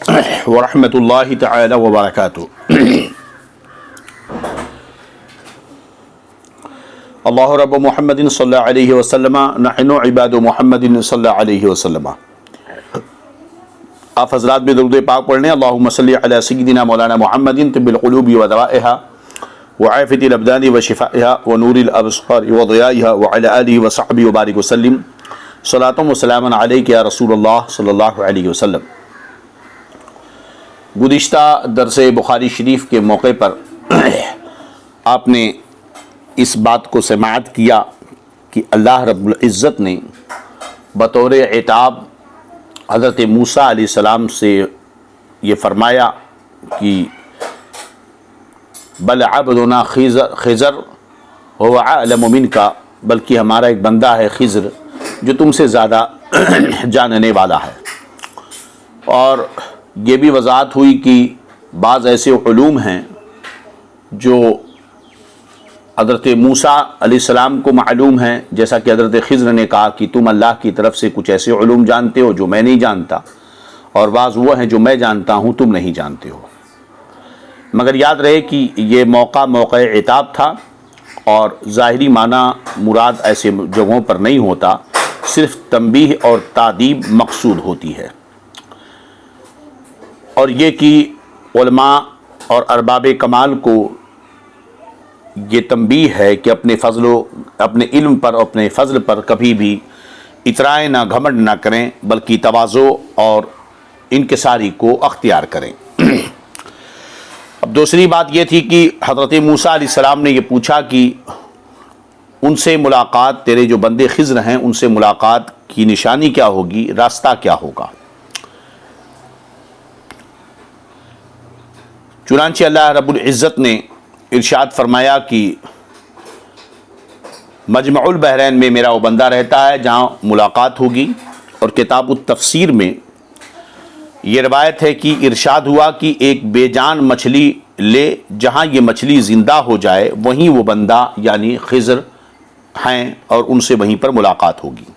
ورحمۃ اللہ تعالی وبرکاتہ۔ اللہ رب محمد صلی اللہ علیہ وسلم نحن عباد محمد صلی اللہ علیہ وسلم۔ آپ حضرات بھی درود پاک پڑھ لیں۔ اللہم صلی علی سیدنا مولانا محمد طب القلوب و دوائها وعافیۃ الابدان و شفائها ونور الابصار و ضیائها وعلی آلہ وصحبہ وبارک وسلم۔ صلاۃ و سلام علیک یا رسول اللہ صلی اللہ علیہ وسلم۔ گزشتہ درس بخاری شریف کے موقع پر آپ نے اس بات کو سماعت کیا کہ اللہ رب العزت نے بطور عتاب حضرت موسیٰ علیہ السلام سے یہ فرمایا کہ بل عبدنا خضر هو اعلم منک، بلکہ ہمارا ایک بندہ ہے خضر جو تم سے زیادہ جاننے والا ہے۔ اور یہ بھی وضاحت ہوئی کہ بعض ایسے علوم ہیں جو حضرت موسیٰ علیہ السلام کو معلوم ہیں، جیسا کہ حضرت خضر نے کہا کہ تم اللہ کی طرف سے کچھ ایسے علوم جانتے ہو جو میں نہیں جانتا، اور بعض وہ ہیں جو میں جانتا ہوں تم نہیں جانتے ہو۔ مگر یاد رہے کہ یہ موقع عتاب تھا، اور ظاہری معنی مراد ایسے جگہوں پر نہیں ہوتا، صرف تنبیہ اور تادیب مقصود ہوتی ہے۔ اور یہ کہ علماء اور ارباب کمال کو یہ تنبیہ ہے کہ اپنے علم پر، اپنے فضل پر کبھی بھی اطراء نہ گھمنڈ نہ کریں، بلکہ تواضع اور انکساری کو اختیار کریں۔ اب دوسری بات یہ تھی کہ حضرت موسیٰ علیہ السلام نے یہ پوچھا کہ ان سے ملاقات، تیرے جو بندے خضر ہیں ان سے ملاقات کی نشانی کیا ہوگی، راستہ کیا ہوگا؟ چنانچہ اللہ رب العزت نے ارشاد فرمایا کہ مجمع البحرین میں میرا وہ بندہ رہتا ہے جہاں ملاقات ہوگی۔ اور کتاب التفسیر میں یہ روایت ہے کہ ارشاد ہوا کہ ایک بے جان مچھلی لے، جہاں یہ مچھلی زندہ ہو جائے وہیں وہ بندہ یعنی خضر ہیں، اور ان سے وہیں پر ملاقات ہوگی۔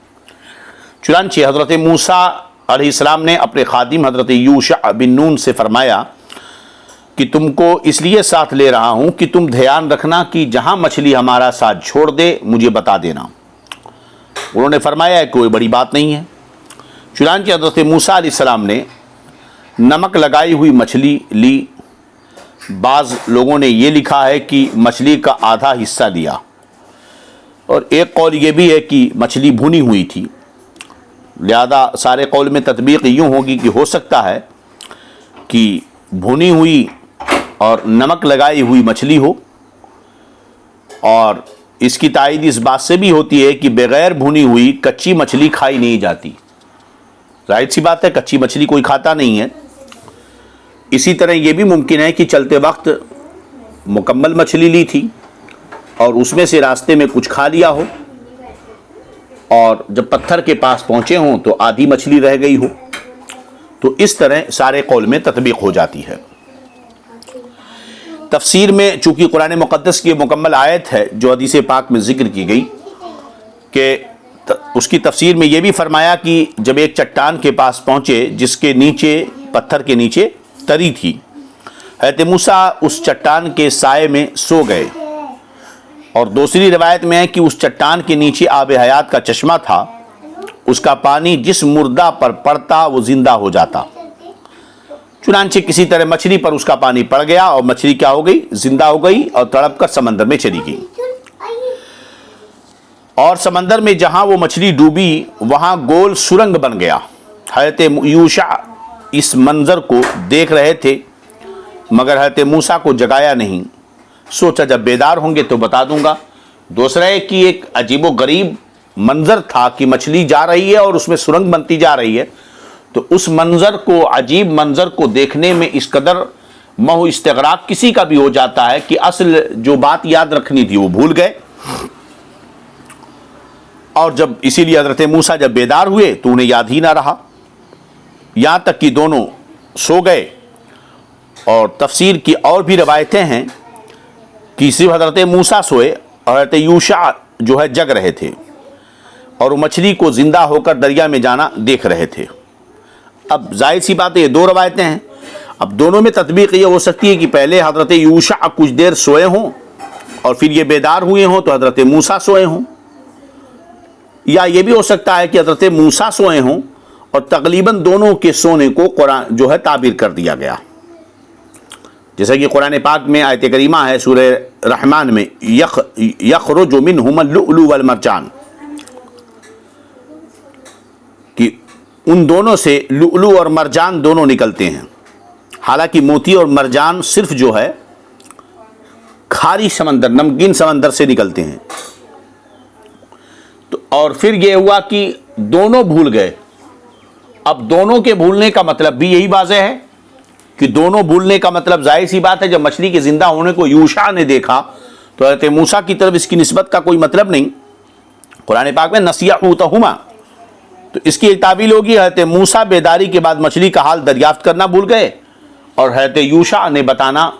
چنانچہ حضرت موسیٰ علیہ السلام نے اپنے خادم حضرت یوشع بن نون سے فرمایا کہ تم کو اس لیے ساتھ لے رہا ہوں کہ تم دھیان رکھنا کہ جہاں مچھلی ہمارا ساتھ چھوڑ دے مجھے بتا دینا۔ انہوں نے فرمایا کوئی بڑی بات نہیں ہے۔ چنانچہ حضرت موسیٰ علیہ السلام نے نمک لگائی ہوئی مچھلی لی۔ بعض لوگوں نے یہ لکھا ہے کہ مچھلی کا آدھا حصہ لیا، اور ایک قول یہ بھی ہے کہ مچھلی بھونی ہوئی تھی، لہذا سارے قول میں تطبیق یوں ہوگی کہ ہو سکتا ہے کہ بھونی ہوئی اور نمک لگائی ہوئی مچھلی ہو۔ اور اس کی تائید اس بات سے بھی ہوتی ہے کہ بغیر بھونی ہوئی کچی مچھلی کھائی نہیں جاتی، ظاہر سی بات ہے کچی مچھلی کوئی کھاتا نہیں ہے۔ اسی طرح یہ بھی ممکن ہے کہ چلتے وقت مکمل مچھلی لی تھی اور اس میں سے راستے میں کچھ کھا لیا ہو، اور جب پتھر کے پاس پہنچے ہوں تو آدھی مچھلی رہ گئی ہو، تو اس طرح سارے قول میں تطبیق ہو جاتی ہے۔ تفسیر میں چونکہ قرآن مقدس کی مکمل آیت ہے جو حدیث پاک میں ذکر کی گئی، کہ اس کی تفسیر میں یہ بھی فرمایا کہ جب ایک چٹان کے پاس پہنچے جس کے نیچے، پتھر کے نیچے تری تھی، حضرت موسیٰ اس چٹان کے سائے میں سو گئے۔ اور دوسری روایت میں ہے کہ اس چٹان کے نیچے آب حیات کا چشمہ تھا، اس کا پانی جس مردہ پر پڑتا وہ زندہ ہو جاتا۔ چنانچہ کسی طرح مچھلی پر اس کا پانی پڑ گیا اور مچھلی کیا ہو گئی، زندہ ہو گئی اور تڑپ کر سمندر میں چلی گئی۔ اور سمندر میں جہاں وہ مچھلی ڈوبی وہاں گول سرنگ بن گیا۔ حضرت یوشع اس منظر کو دیکھ رہے تھے مگر حضرت موسیٰ کو جگایا نہیں، سوچا جب بیدار ہوں گے تو بتا دوں گا۔ دوسرا ہے کہ ایک عجیب و غریب منظر تھا کہ مچھلی جا رہی ہے اور اس میں سرنگ بنتی جا رہی ہے، تو اس منظر کو، عجیب منظر کو دیکھنے میں اس قدر محو استغراق کسی کا بھی ہو جاتا ہے کہ اصل جو بات یاد رکھنی تھی وہ بھول گئے۔ اور جب اسی لیے حضرت موسیٰ جب بیدار ہوئے تو انہیں یاد ہی نہ رہا، یہاں تک کہ دونوں سو گئے۔ اور تفسیر کی اور بھی روایتیں ہیں کہ صرف حضرت موسیٰ سوئے اور حضرت یوشع جو ہے جگ رہے تھے، اور وہ مچھلی کو زندہ ہو کر دریا میں جانا دیکھ رہے تھے۔ اب ظاہر سی بات ہے یہ دو روایتیں ہیں، اب دونوں میں تطبیق یہ ہو سکتی ہے کہ پہلے حضرت یوشع کچھ دیر سوئے ہوں اور پھر یہ بیدار ہوئے ہوں تو حضرت موسیٰ سوئے ہوں، یا یہ بھی ہو سکتا ہے کہ حضرت موسیٰ سوئے ہوں اور تقریباً دونوں کے سونے کو قرآن جو ہے تعبیر کر دیا گیا، جیسا کہ قرآن پاک میں آیت کریمہ ہے سورہ رحمان میں یخرج منہما اللؤلؤ والمرجان، کہ ان دونوں سے لؤلؤ اور مرجان دونوں نکلتے ہیں، حالانکہ موتی اور مرجان صرف جو ہے کھاری سمندر، نمکین سمندر سے نکلتے ہیں۔ تو اور پھر یہ ہوا کہ دونوں بھول گئے۔ اب دونوں کے بھولنے کا مطلب بھی یہی واضح ہے کہ دونوں بھولنے کا مطلب ظاہر سی بات ہے، جب مچھلی کے زندہ ہونے کو یوشع نے دیکھا تو حضرت موسیٰ کی طرف اس کی نسبت کا کوئی مطلب نہیں۔ قرآن پاک میں نسیٰ حوتہما، تو اس کی ایک تعبیر ہوگی حضرت موسیٰ بیداری کے بعد مچھلی کا حال دریافت کرنا بھول گئے اور حضرت یوشع نے بتانا،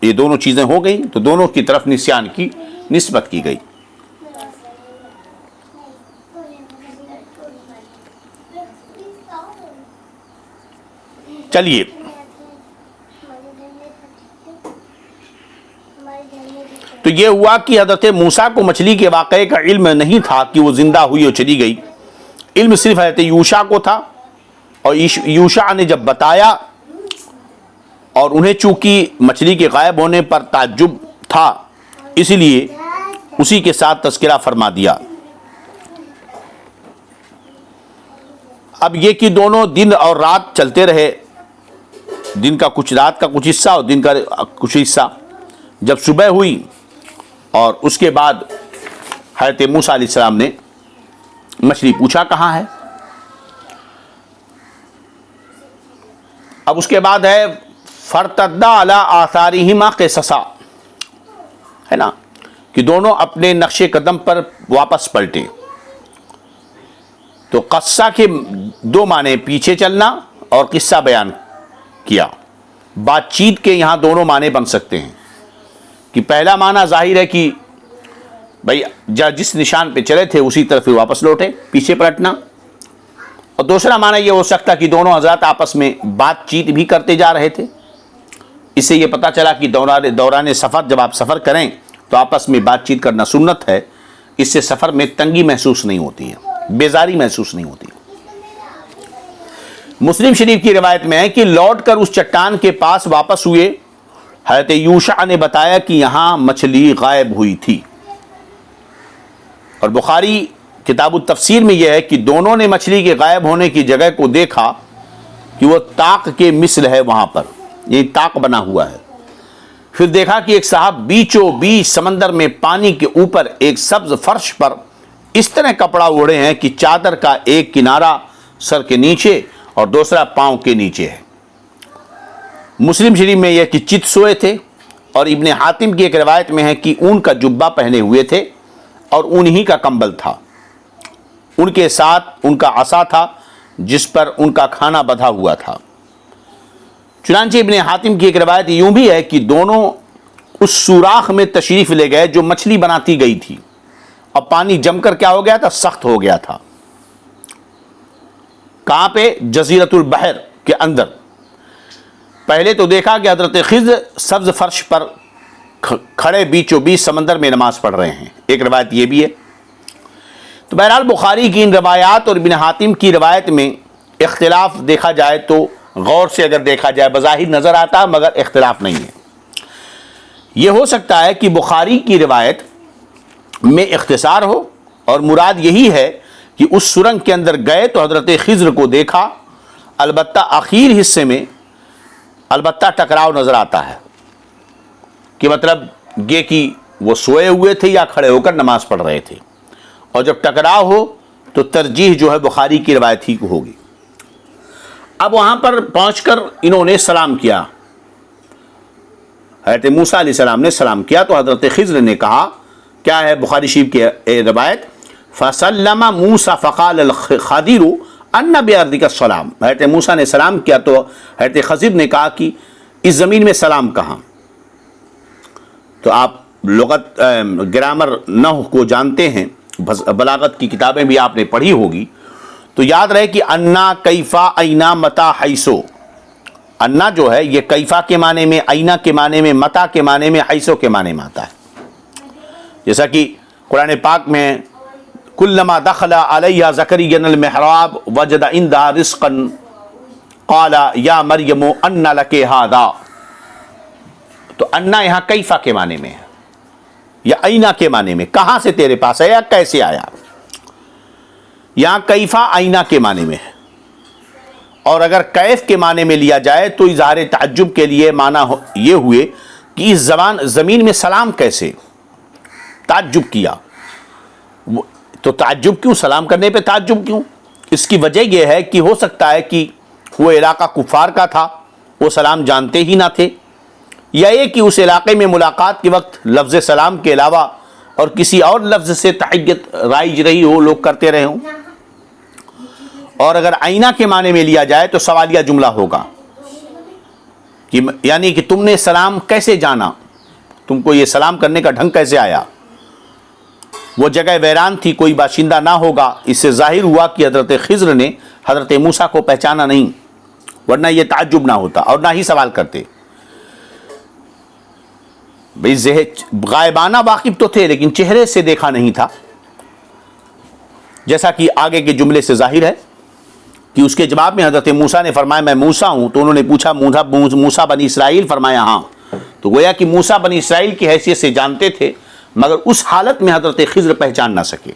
یہ دونوں چیزیں ہو گئیں تو دونوں کی طرف نسیان کی نسبت کی گئی۔ چلیے تو یہ ہوا کہ حضرت موسیٰ کو مچھلی کے واقعے کا علم نہیں تھا کہ وہ زندہ ہوئی اور چلی گئی، علم صرف حضرت یوشع کو تھا، اور یوشع نے جب بتایا اور انہیں چونکہ مچھلی کے غائب ہونے پر تعجب تھا اس لیے اسی کے ساتھ تذکرہ فرما دیا۔ اب یہ کہ دونوں دن اور رات چلتے رہے، دن کا کچھ، رات کا کچھ حصہ اور دن کا کچھ حصہ۔ جب صبح ہوئی اور اس کے بعد حضرت موسیٰ علیہ السلام نے مچھلی پوچھا کہاں ہے، اب اس کے بعد ہے فَارْتَدَّا عَلَىٰ آثَارِهِمَا قِصَصًا، ہے نا، کہ دونوں اپنے نقش قدم پر واپس پلٹے۔ تو قصہ کے دو معنی، پیچھے چلنا اور قصہ بیان کیا۔ بات چیت کے یہاں دونوں معنی بن سکتے ہیں، کہ پہلا معنی ظاہر ہے کہ بھائی جس نشان پہ چلے تھے اسی طرف واپس لوٹے، پیچھے پلٹنا، اور دوسرا معنی یہ ہو سکتا کہ دونوں حضرات آپس میں بات چیت بھی کرتے جا رہے تھے۔ اس سے یہ پتہ چلا کہ دوران سفر جب آپ سفر کریں تو آپس میں بات چیت کرنا سنت ہے، اس سے سفر میں تنگی محسوس نہیں ہوتی ہے، بیزاری محسوس نہیں ہوتی۔ مسلم شریف کی روایت میں ہے کہ لوٹ کر اس چٹان کے پاس واپس ہوئے، حضرت یوشع نے بتایا کہ یہاں مچھلی غائب ہوئی تھی، اور بخاری کتاب التفسیر میں یہ ہے کہ دونوں نے مچھلی کے غائب ہونے کی جگہ کو دیکھا کہ وہ طاق کے مثل ہے، وہاں پر یہ طاق بنا ہوا ہے۔ پھر دیکھا کہ ایک صاحب بیچوں بیچ سمندر میں پانی کے اوپر ایک سبز فرش پر اس طرح کپڑا اوڑھے ہیں کہ چادر کا ایک کنارہ سر کے نیچے اور دوسرا پاؤں کے نیچے ہے۔ مسلم شریف میں یہ کہ چت سوئے تھے، اور ابن حاتم کی ایک روایت میں ہے کہ اون کا جبہ پہنے ہوئے تھے اور اون ہی کا کمبل تھا، ان کے ساتھ ان کا عصا تھا جس پر ان کا کھانا بندھا ہوا تھا۔ چنانچہ ابن حاتم کی ایک روایت یوں بھی ہے کہ دونوں اس سوراخ میں تشریف لے گئے جو مچھلی بناتی گئی تھی، اور پانی جم کر کیا ہو گیا تھا، سخت ہو گیا تھا۔ کہاں پہ؟ جزیرۃ البحر کے اندر۔ پہلے تو دیکھا کہ حضرت خضر سبز فرش پر کھڑے بیچوں بیچ سمندر میں نماز پڑھ رہے ہیں، ایک روایت یہ بھی ہے۔ تو بہرحال بخاری کی ان روایات اور ابن حاتم کی روایت میں اختلاف دیکھا جائے تو غور سے اگر دیکھا جائے بظاہر نظر آتا ہے، مگر اختلاف نہیں ہے۔ یہ ہو سکتا ہے کہ بخاری کی روایت میں اختصار ہو اور مراد یہی ہے کہ اس سرنگ کے اندر گئے تو حضرت خضر کو دیکھا، البتہ آخر حصے میں البتہ ٹکراؤ نظر آتا ہے، کہ مطلب یہ کہ وہ سوئے ہوئے تھے یا کھڑے ہو کر نماز پڑھ رہے تھے، اور جب ٹکراؤ ہو تو ترجیح جو ہے بخاری کی روایت ہی کو ہوگی۔ اب وہاں پر پہنچ کر انہوں نے سلام کیا، حضرت موسیٰ علیہ السلام نے سلام کیا، تو حضرت خضر نے کہا، کیا ہے بخاری شریف کی روایت، فَسَلَّمَ مُوسَى فَقَالَ الْخَضِرُ أَنَّ بِأَرْضِكَ السَّلَامُ، حضرت موسیٰ نے سلام کیا تو حضرت خضر نے کہا کہ اس زمین میں سلام کہاں۔ تو آپ لغت گرامر نحو کو جانتے ہیں، بلاغت کی کتابیں بھی آپ نے پڑھی ہوگی، تو یاد رہے کہ انا کیفا اینا متا حیثو، انا جو ہے یہ کیفا کے معنی میں، اینا کے معنی میں، متا کے معنی میں، حیثو کے معنی میں آتا ہے. جیسا کہ قرآن پاک میں کلما دخل علیہ زکریا المحراب وجد عندها رزقا قال یا مریم ان لک ھذا، تو انا یہاں کیفا کے معنی میں ہے یا اینا کے معنی میں، کہاں سے تیرے پاس ہے یا کیسے آیا. یہاں کیفا اینا کے معنی میں ہے، اور اگر کیف کے معنی میں لیا جائے تو اظہار تعجب کے لیے معنی یہ ہوئے کہ اس زمین میں سلام کیسے، تعجب کیا. تو تعجب کیوں، سلام کرنے پہ تعجب کیوں؟ اس کی وجہ یہ ہے کہ ہو سکتا ہے کہ وہ علاقہ کفار کا تھا، وہ سلام جانتے ہی نہ تھے، یا یہ کہ اس علاقے میں ملاقات کے وقت لفظ سلام کے علاوہ اور کسی اور لفظ سے تحیت رائج رہی ہو، لوگ کرتے رہے ہوں. اور اگر آئینہ کے معنی میں لیا جائے تو سوالیہ جملہ ہوگا کہ یعنی کہ تم نے سلام کیسے جانا، تم کو یہ سلام کرنے کا ڈھنگ کیسے آیا. وہ جگہ ویران تھی، کوئی باشندہ نہ ہوگا. اس سے ظاہر ہوا کہ حضرت خضر نے حضرت موسیٰ کو پہچانا نہیں، ورنہ یہ تعجب نہ ہوتا اور نہ ہی سوال کرتے. غائبانہ واقف تو تھے لیکن چہرے سے دیکھا نہیں تھا، جیسا کہ آگے کے جملے سے ظاہر ہے کہ اس کے جواب میں حضرت موسیٰ نے فرمایا میں موسیٰ ہوں. تو انہوں نے پوچھا موسیٰ بنی اسرائیل؟ فرمایا ہاں. تو گویا کہ موسیٰ بنی اسرائیل کی حیثیت سے جانتے تھے، مگر اس حالت میں حضرت خضر پہچان نہ سکے.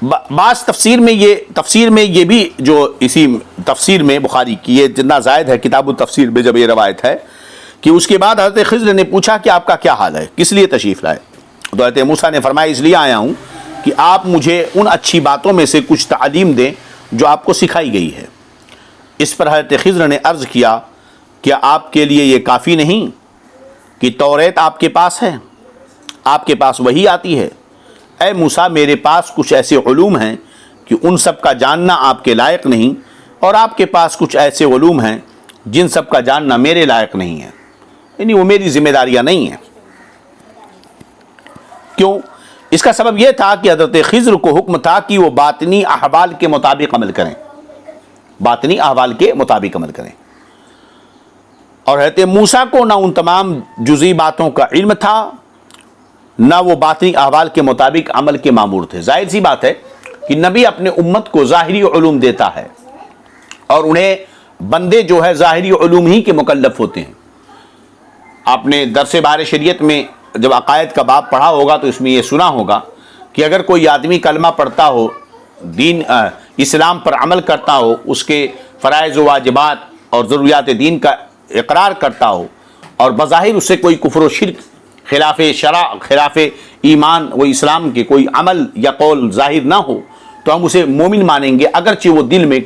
بعض تفسیر میں یہ بھی جو اسی تفسیر میں بخاری کی یہ جتنا زائد ہے کتاب التفسیر میں جب یہ روایت ہے کہ اس کے بعد حضرت خضر نے پوچھا کہ آپ کا کیا حال ہے، کس لیے تشریف لائے؟ تو حضرت موسیٰ نے فرمایا اس لیے آیا ہوں کہ آپ مجھے ان اچھی باتوں میں سے کچھ تعلیم دیں جو آپ کو سکھائی گئی ہے. اس پر حضرت خضر نے عرض کیا کیا آپ کے لیے یہ کافی نہیں کہ توریت آپ کے پاس ہے، آپ کے پاس وحی آتی ہے؟ اے موسیٰ میرے پاس کچھ ایسے علوم ہیں کہ ان سب کا جاننا آپ کے لائق نہیں، اور آپ کے پاس کچھ ایسے علوم ہیں جن سب کا جاننا میرے لائق نہیں ہے، یعنی وہ میری ذمہ داریاں نہیں ہیں. کیوں؟ اس کا سبب یہ تھا کہ حضرت خضر کو حکم تھا کہ وہ باطنی احوال کے مطابق عمل کریں، باطنی احوال کے مطابق عمل کریں، اور حضرت موسیٰ کو نہ ان تمام جزئی باتوں کا علم تھا، نہ وہ باطنی احوال کے مطابق عمل کے مامور تھے. ظاہر سی بات ہے کہ نبی اپنے امت کو ظاہری علوم دیتا ہے اور انہیں بندے جو ہے ظاہری علوم ہی کے مکلف ہوتے ہیں. آپ نے درس بار شریعت میں جب عقائد کا باب پڑھا ہوگا تو اس میں یہ سنا ہوگا کہ اگر کوئی آدمی کلمہ پڑھتا ہو، دین اسلام پر عمل کرتا ہو، اس کے فرائض و واجبات اور ضروریات دین کا اقرار کرتا ہو، اور بظاہر اس سے کوئی کفر و شرک، خلاف شرع، خلاف ایمان و اسلام کے کوئی عمل یا قول ظاہر نہ ہو، تو ہم اسے مومن مانیں گے، اگرچہ وہ دل میں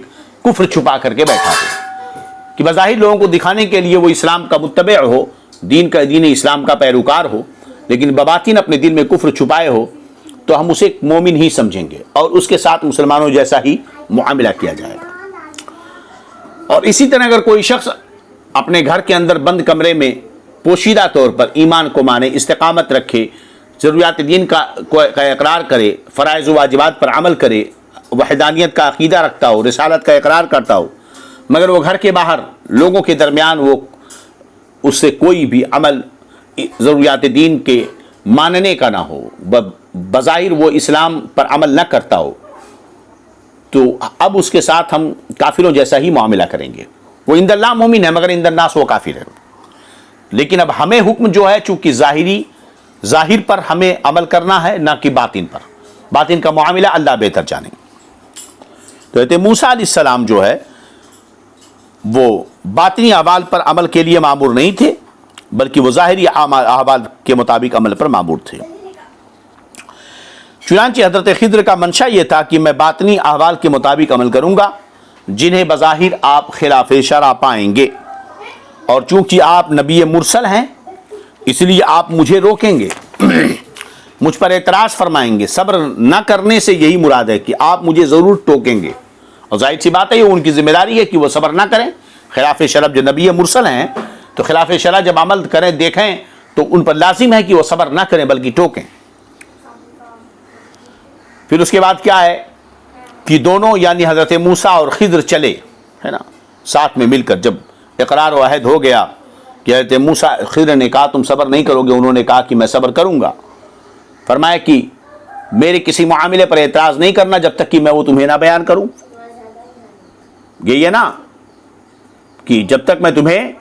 کفر چھپا کر کے بیٹھا ہو. کہ بظاہر لوگوں کو دکھانے کے لیے وہ اسلام کا متبع ہو، دین اسلام کا پیروکار ہو، لیکن بباطن اپنے دل میں کفر چھپائے ہو، تو ہم اسے مومن ہی سمجھیں گے اور اس کے ساتھ مسلمانوں جیسا ہی معاملہ کیا جائے گا. اور اسی طرح اگر کوئی شخص اپنے گھر کے اندر بند کمرے میں پوشیدہ طور پر ایمان کو مانے، استقامت رکھے، ضروریات دین کا اقرار کرے، فرائض و واجبات پر عمل کرے، وحدانیت کا عقیدہ رکھتا ہو، رسالت کا اقرار کرتا ہو، مگر وہ گھر کے باہر لوگوں کے درمیان وہ اس سے کوئی بھی عمل ضروریات دین کے ماننے کا نہ ہو، بظاہر وہ اسلام پر عمل نہ کرتا ہو، تو اب اس کے ساتھ ہم کافروں جیسا ہی معاملہ کریں گے. وہ عند اللہ مومن ہے مگر عند الناس وہ کافر ہے. لیکن اب ہمیں حکم جو ہے چونکہ ظاہر پر ہمیں عمل کرنا ہے، نہ کہ باطن پر. باطن کا معاملہ اللہ بہتر جانے. تو حضرت موسیٰ علیہ السلام جو ہے وہ باطنی احوال پر عمل کے لیے مامور نہیں تھے، بلکہ وہ ظاہری احوال کے مطابق عمل پر مامور تھے. چنانچہ حضرت خضر کا منشا یہ تھا کہ میں باطنی احوال کے مطابق عمل کروں گا جنہیں بظاہر آپ خلاف شرع پائیں گے، اور چونکہ آپ نبی مرسل ہیں اس لیے آپ مجھے روکیں گے، مجھ پر اعتراض فرمائیں گے. صبر نہ کرنے سے یہی مراد ہے کہ آپ مجھے ضرور ٹوکیں گے، اور ظاہر سی بات ہے یہ ان کی ذمہ داری ہے کہ وہ صبر نہ کریں. خلاف شرع جو نبی مرسل ہیں تو خلاف شرع جب عمل کریں دیکھیں تو ان پر لازم ہے کہ وہ صبر نہ کریں بلکہ ٹوکیں. پھر اس کے بعد کیا ہے کہ دونوں یعنی حضرت موسیٰ اور خضر چلے، ہے نا، ساتھ میں مل کر. جب اقرار و عہد ہو گیا کہ حضرت موسیٰ، خضر نے کہا تم صبر نہیں کرو گے، انہوں نے کہا کہ میں صبر کروں گا. فرمایا کہ میرے کسی معاملے پر اعتراض نہیں کرنا جب تک کہ میں وہ تمہیں نہ بیان کروں. یہی ہے نا کہ جب تک میں تمہیں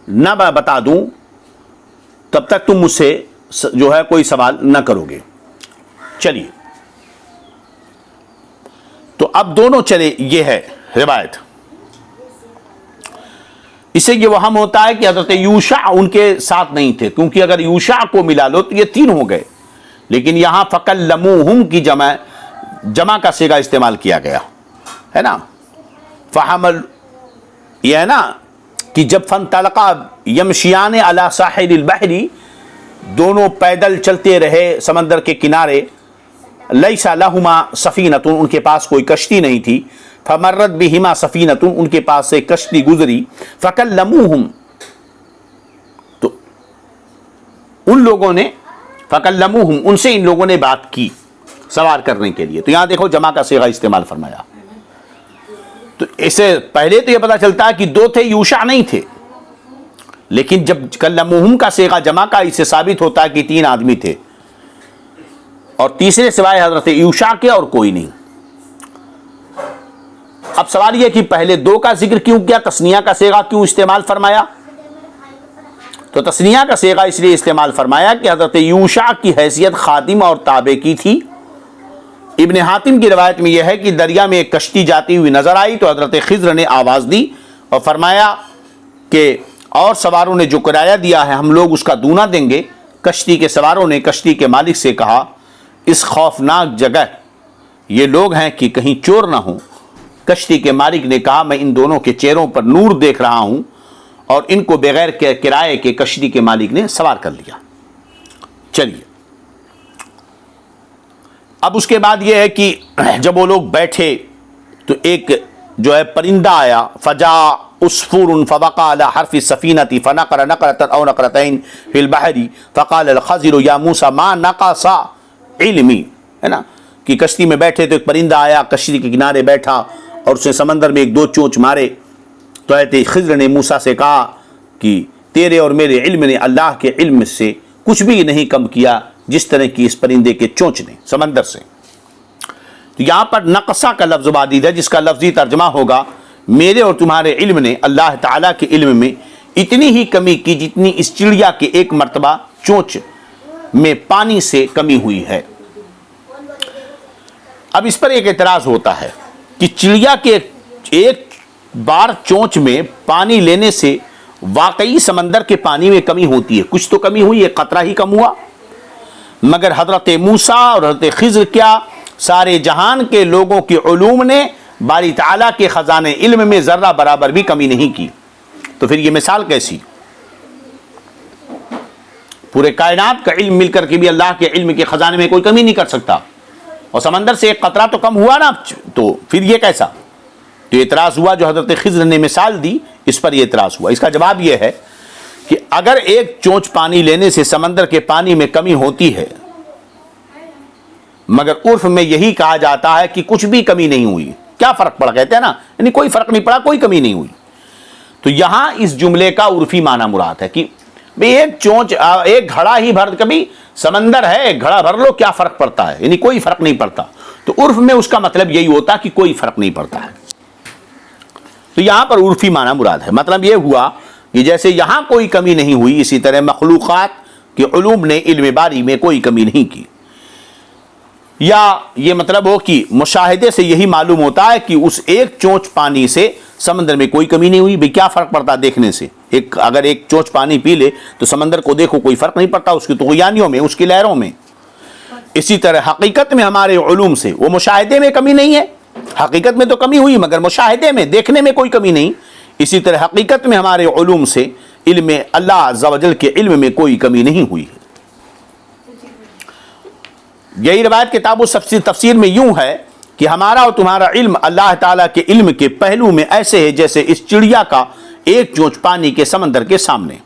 نہ بتا دوں تب تک تم مجھ سے جو ہے کوئی سوال نہ کرو گے. چلیے، تو اب دونوں چلے، یہ ہے روایت. اس سے یہ وہم ہوتا ہے کہ حضرت یوشع ان کے ساتھ نہیں تھے، کیونکہ اگر یوشع کو ملا لو تو یہ 3 ہو گئے، لیکن یہاں فَكَلَّمُوهُمْ کی جمع کا صیغہ استعمال کیا گیا ہے نا. فحمل، یہ ہے نا کہ جب فَانْطَلَقَا يَمْشِيَانِ عَلَى سَاحِلِ الْبَحْرِ، دونوں پیدل چلتے رہے سمندر کے کنارے. لَيْسَ لَهُمَا سَفِينَةٌ، ان کے پاس کوئی کشتی نہیں تھی. فَمَرَّتْ بِهِمَا سَفِينَةٌ، ان کے پاس سے کشتی گزری. فَكَلَّمُوهُمْ، تو ان لوگوں نے فَكَلَّمُوهُمْ، ان سے ان لوگوں نے بات کی سوار کرنے کے لیے. تو یہاں دیکھو جمع کا صیغہ استعمال فرمایا. تو اسے پہلے تو یہ پتا چلتا ہے کہ 2 تھے، یوشع نہیں تھے، لیکن جب کلموہم کا صیغہ جمع کا، اس سے ثابت ہوتا ہے کہ 3 آدمی تھے، اور تیسرے سوائے حضرت یوشع کے اور کوئی نہیں. اب سوال یہ کہ پہلے 2 کا ذکر کیوں کیا، تثنیہ کا صیغہ کیوں استعمال فرمایا؟ تو تثنیہ کا صیغہ اس لیے استعمال فرمایا کہ حضرت یوشع کی حیثیت خادم اور تابع کی تھی. ابن حاتم کی روایت میں یہ ہے کہ دریا میں ایک کشتی جاتی ہوئی نظر آئی تو حضرت خضر نے آواز دی اور فرمایا کہ اور سواروں نے جو کرایہ دیا ہے ہم لوگ اس کا دونا دیں گے. کشتی کے سواروں نے کشتی کے مالک سے کہا اس خوفناک جگہ یہ لوگ ہیں کہ کہیں چور نہ ہوں. کشتی کے مالک نے کہا میں ان دونوں کے چہروں پر نور دیکھ رہا ہوں، اور ان کو بغیر کرائے کے کشتی کے مالک نے سوار کر لیا. چلیے، اب اس کے بعد یہ ہے کہ جب وہ لوگ بیٹھے تو ایک جو ہے پرندہ آیا. فجاء عصفور فوقع على حرف السفينة فنقر نقرة أو نقرتين في البحر فقال الخضر يا موسى ما نقص علمي، ہے نا کہ کشتی میں بیٹھے تو ایک پرندہ آیا، کشتی کے کنارے بیٹھا اور اس نے سمندر میں 1-2 چونچ مارے. تو حضرت خضر نے موسیٰ سے کہا کہ تیرے اور میرے علم نے اللہ کے علم سے کچھ بھی نہیں کم کیا جس طرح کی اس پرندے کے چونچ نے سمندر سے. تو یہاں پر نقصہ کا لفظ وارد ہے جس کا لفظی ترجمہ ہوگا میرے اور تمہارے علم نے اللہ تعالیٰ کے علم میں اتنی ہی کمی کی جتنی اس چڑیا کے 1 مرتبہ چونچ میں پانی سے کمی ہوئی ہے. اب اس پر ایک اعتراض ہوتا ہے کہ چڑیا کے 1 بار چونچ میں پانی لینے سے واقعی سمندر کے پانی میں کمی ہوتی ہے، کچھ تو کمی ہوئی، 1 قطرہ ہی کم ہوا. مگر حضرت موسیٰ اور حضرت خضر کیا سارے جہان کے لوگوں کے علوم نے باری تعالیٰ کے خزانے علم میں ذرہ برابر بھی کمی نہیں کی. تو پھر یہ مثال کیسی؟ پورے کائنات کا علم مل کر کے بھی اللہ کے علم کے خزانے میں کوئی کمی نہیں کر سکتا، اور سمندر سے 1 قطرہ تو کم ہوا نا، تو پھر یہ کیسا؟ تو اعتراض ہوا جو حضرت خضر نے مثال دی، اس پر یہ اعتراض ہوا. اس کا جواب یہ ہے کہ اگر 1 چونچ پانی لینے سے سمندر کے پانی میں کمی ہوتی ہے، مگر عرف میں یہی کہا جاتا ہے کہ کچھ بھی کمی نہیں ہوئی، کیا فرق پڑا، کہتے ہیں نا، یعنی کوئی فرق نہیں پڑا، کوئی کمی نہیں ہوئی. تو یہاں اس جملے کا عرفی معنی مراد ہے کہ 1 چونچ 1 گھڑا ہی بھر، کبھی سمندر ہے 1 گھڑا بھر لو کیا فرق پڑتا ہے، یعنی کوئی فرق نہیں پڑتا. تو عرف میں اس کا مطلب یہی ہوتا کہ کوئی فرق نہیں پڑتا ہے. تو یہاں پر عرفی معنی مراد ہے. مطلب یہ ہوا کہ جیسے یہاں کوئی کمی نہیں ہوئی، اسی طرح مخلوقات کے علوم نے علم باری میں کوئی کمی نہیں کی. یا یہ مطلب ہو کہ مشاہدے سے یہی معلوم ہوتا ہے کہ اس 1 چونچ پانی سے سمندر میں کوئی کمی نہیں ہوئی. بھئی کیا فرق پڑتا دیکھنے سے، اگر 1 چونچ پانی پی لے تو سمندر کو دیکھو کوئی فرق نہیں پڑتا اس کی طغیانیوں میں، اس کی لہروں میں. اسی طرح حقیقت میں ہمارے علوم سے، وہ مشاہدے میں کمی نہیں ہے، حقیقت میں تو کمی ہوئی مگر مشاہدے میں دیکھنے میں کوئی کمی نہیں. اسی طرح حقیقت میں ہمارے علوم سے علم اللہ عز و جل کے علم میں کوئی کمی نہیں ہوئی ہے. یہی روایت کتاب و تفسیر میں یوں ہے کہ ہمارا اور تمہارا علم اللہ تعالیٰ کے علم کے پہلو میں ایسے ہے جیسے اس چڑیا کا 1 چونچ پانی کے سمندر کے سامنے،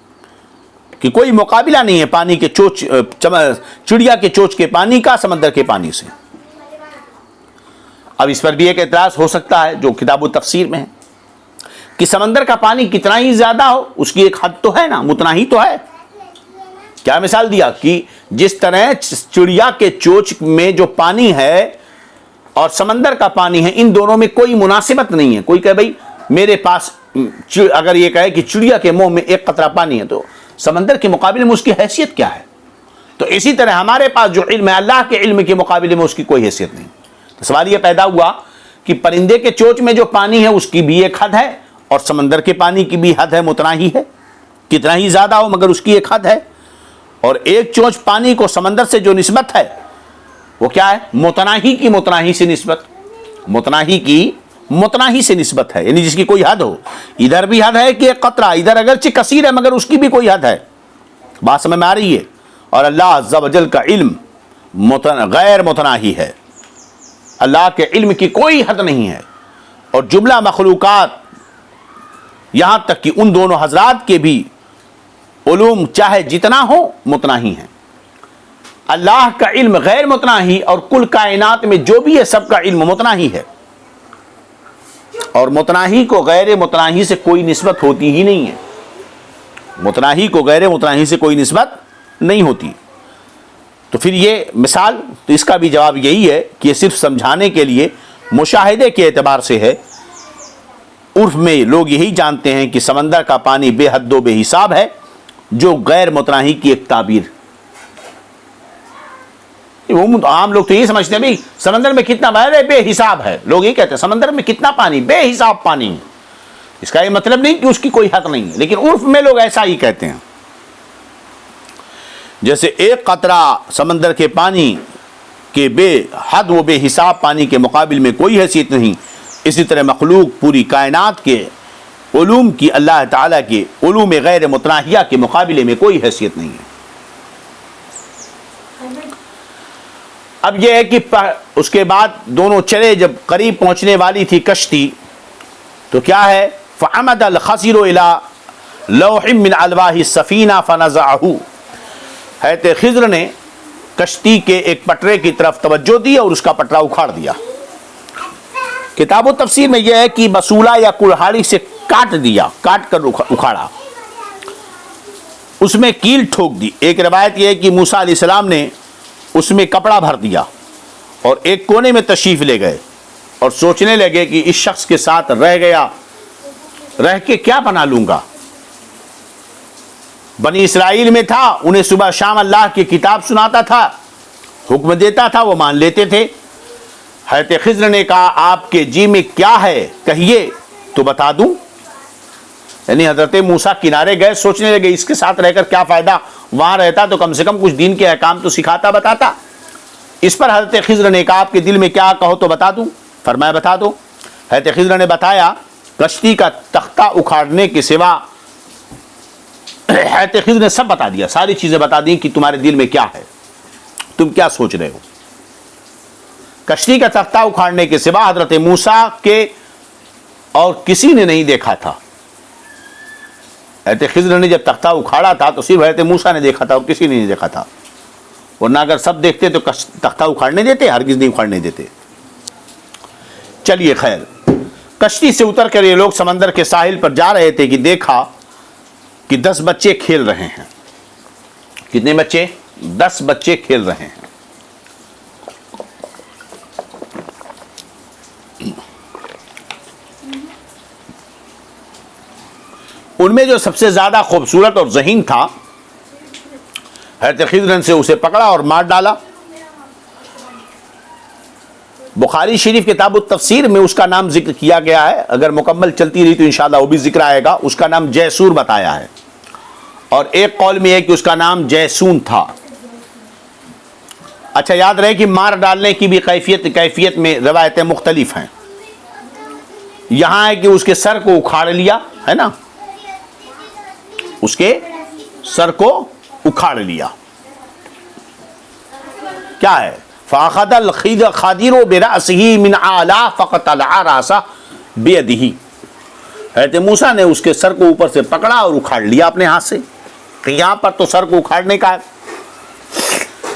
کہ کوئی مقابلہ نہیں ہے پانی کے چڑیا کے چونچ کے پانی کا سمندر کے پانی سے. اب اس پر بھی ایک اعتراض ہو سکتا ہے جو کتاب و تفسیر میں ہے کہ سمندر کا پانی کتنا ہی زیادہ ہو اس کی ایک حد تو ہے نا، اتنا ہی تو ہے۔ کیا مثال دیا کہ جس طرح چڑیا کے چوچ میں جو پانی ہے اور سمندر کا پانی ہے، ان دونوں میں کوئی مناسبت نہیں ہے۔ کوئی کہے بھئی میرے پاس اگر یہ کہے کہ چڑیا کے منہ میں ایک قطرہ پانی ہے تو سمندر کے مقابلے میں اس کی حیثیت کیا ہے؟ تو اسی طرح ہمارے پاس جو علم ہے اللہ کے علم کے مقابلے میں اس کی کوئی حیثیت نہیں۔ تو سوال یہ پیدا ہوا کہ پرندے کے چوچ میں جو پانی ہے اس کی بھی ایک حد ہے اور سمندر کے پانی کی بھی حد ہے، اتنا ہی ہے، کتنا ہی زیادہ ہو مگر اس کی ایک حد ہے۔ اور ایک چونچ پانی کو سمندر سے جو نسبت ہے وہ کیا ہے؟ متناہی کی متناہی سے نسبت، متناہی کی متناہی سے نسبت ہے، یعنی جس کی کوئی حد ہو۔ ادھر بھی حد ہے کہ ایک قطرہ، ادھر اگرچہ کثیر ہے مگر اس کی بھی کوئی حد ہے۔ بات سمجھ میں آ رہی ہے؟ اور اللہ عز و جل کا علم غیر متناہی ہے، اللہ کے علم کی کوئی حد نہیں ہے۔ اور جملہ مخلوقات یہاں تک کہ ان دونوں حضرات کے بھی علوم چاہے جتنا ہو متناہی ہیں۔ اللہ کا علم غیر متناہی اور کل کائنات میں جو بھی ہے سب کا علم متناہی ہے، اور متناہی کو غیر متناہی سے کوئی نسبت ہوتی ہی نہیں ہے، متناہی کو غیر متناہی سے کوئی نسبت نہیں ہوتی۔ تو پھر یہ مثال، تو اس کا بھی جواب یہی ہے کہ یہ صرف سمجھانے کے لیے مشاہدے کے اعتبار سے ہے۔ عرف میں لوگ یہی جانتے ہیں کہ سمندر کا پانی بے حد و بے حساب ہے، جو غیر متناہی کی ایک تعبیر۔ وہ عام لوگ تو یہ سمجھتے ہیں بھئی سمندر میں کتنا بے حساب ہے، لوگ یہ کہتے ہیں سمندر میں کتنا پانی، بے حساب پانی۔ اس کا یہ مطلب نہیں کہ اس کی کوئی حق نہیں ہے، لیکن عرف میں لوگ ایسا ہی کہتے ہیں۔ جیسے ایک قطرہ سمندر کے پانی کے بے حد و بے حساب پانی کے مقابل میں کوئی حیثیت نہیں، اسی طرح مخلوق پوری کائنات کے علوم کی اللہ تعالیٰ کے علوم غیر متناہیہ کے مقابلے میں کوئی حیثیت نہیں ہے۔ اب یہ ہے کہ اس کے بعد دونوں چلے، جب قریب پہنچنے والی تھی کشتی تو کیا ہے؟ فَعَمَدَ الْخَضِرُ إِلَىٰ لَوْحٍ مِّنْ أَلْوَاحِ السَّفِينَةِ فَنَزَعَهُ، حضرت خضر نے کشتی کے ایک پٹرے کی طرف توجہ دی اور اس کا پٹرا اکھاڑ دیا۔ کتاب و تفسیر میں یہ ہے کہ بسولہ یا کلہاڑی سے کاٹ دیا، کاٹ کر اکھاڑا، اس میں کیل ٹھوک دی۔ ایک روایت یہ ہے کہ موسیٰ علیہ السلام نے اس میں کپڑا بھر دیا اور ایک کونے میں تشریف لے گئے اور سوچنے لگے کہ اس شخص کے ساتھ رہ کے کیا بنا لوں گا۔ بنی اسرائیل میں تھا، انہیں صبح شام اللہ کی کتاب سناتا تھا، حکم دیتا تھا، وہ مان لیتے تھے۔ حضرت خضر نے کہا آپ کے جی میں کیا ہے کہیے تو بتا دوں۔ یعنی حضرت موسیٰ کنارے گئے، سوچنے لگے اس کے ساتھ رہ کر کیا فائدہ، وہاں رہتا تو کم سے کم کچھ دین کے احکام تو سکھاتا بتاتا۔ اس پر حضرت خضر نے کہا آپ کے دل میں کیا کہو تو بتا دوں۔ فرمایا بتا دو۔ حضرت خضر نے بتایا کشتی کا تختہ اکھاڑنے کے سوا، حضرت خضر نے سب بتا دیا، ساری چیزیں بتا دیں کہ تمہارے دل میں کیا ہے، تم کیا سوچ رہے ہو۔ کشتی کا تختہ اکھاڑنے کے سوا حضرت موسیٰ کے اور کسی نے نہیں دیکھا تھا۔ حضرت خضر نے جب تختہ اکھاڑا تھا تو صرف حضرت موسیٰ نے دیکھا تھا اور کسی نے نہیں دیکھا تھا، ورنہ اگر سب دیکھتے تو تختہ اکھاڑنے دیتے؟ ہرگز نہیں اکھاڑنے دیتے۔ چلیے خیر، کشتی سے اتر کر یہ لوگ سمندر کے ساحل پر جا رہے تھے کہ دیکھا کہ 10 بچے کھیل رہے ہیں۔ کتنے بچے؟ 10 بچے کھیل رہے ہیں۔ ان میں جو سب سے زیادہ خوبصورت اور ذہین تھا، حضرت خضر سے اسے پکڑا اور مار ڈالا۔ بخاری شریف کتاب التفسیر میں اس کا نام ذکر کیا گیا ہے، اگر مکمل چلتی رہی تو انشاءاللہ وہ بھی ذکر آئے گا۔ اس کا نام جیسور بتایا ہے، اور ایک قول میں ہے کہ اس کا نام جیسون تھا۔ اچھا یاد رہے کہ مار ڈالنے کی بھی کیفیت میں روایتیں مختلف ہیں۔ یہاں ہے کہ اس کے سر کو اکھاڑ لیا، ہے نا، اس کے سر کو اکھاڑ لیا۔ کیا ہے؟ فَأَخَذَ الْخَضِرُ بِرَأْسِهِ مِنْ أَعْلَىٰ فَقَطَعَ رَأْسَهُ بِيَدِهِ، حضرت موسیٰ نے اس کے سر کو اوپر سے پکڑا اور اکھاڑ لیا اپنے ہاتھ سے۔ کہ یہاں پر تو سر کو اکھاڑنے کا ہے۔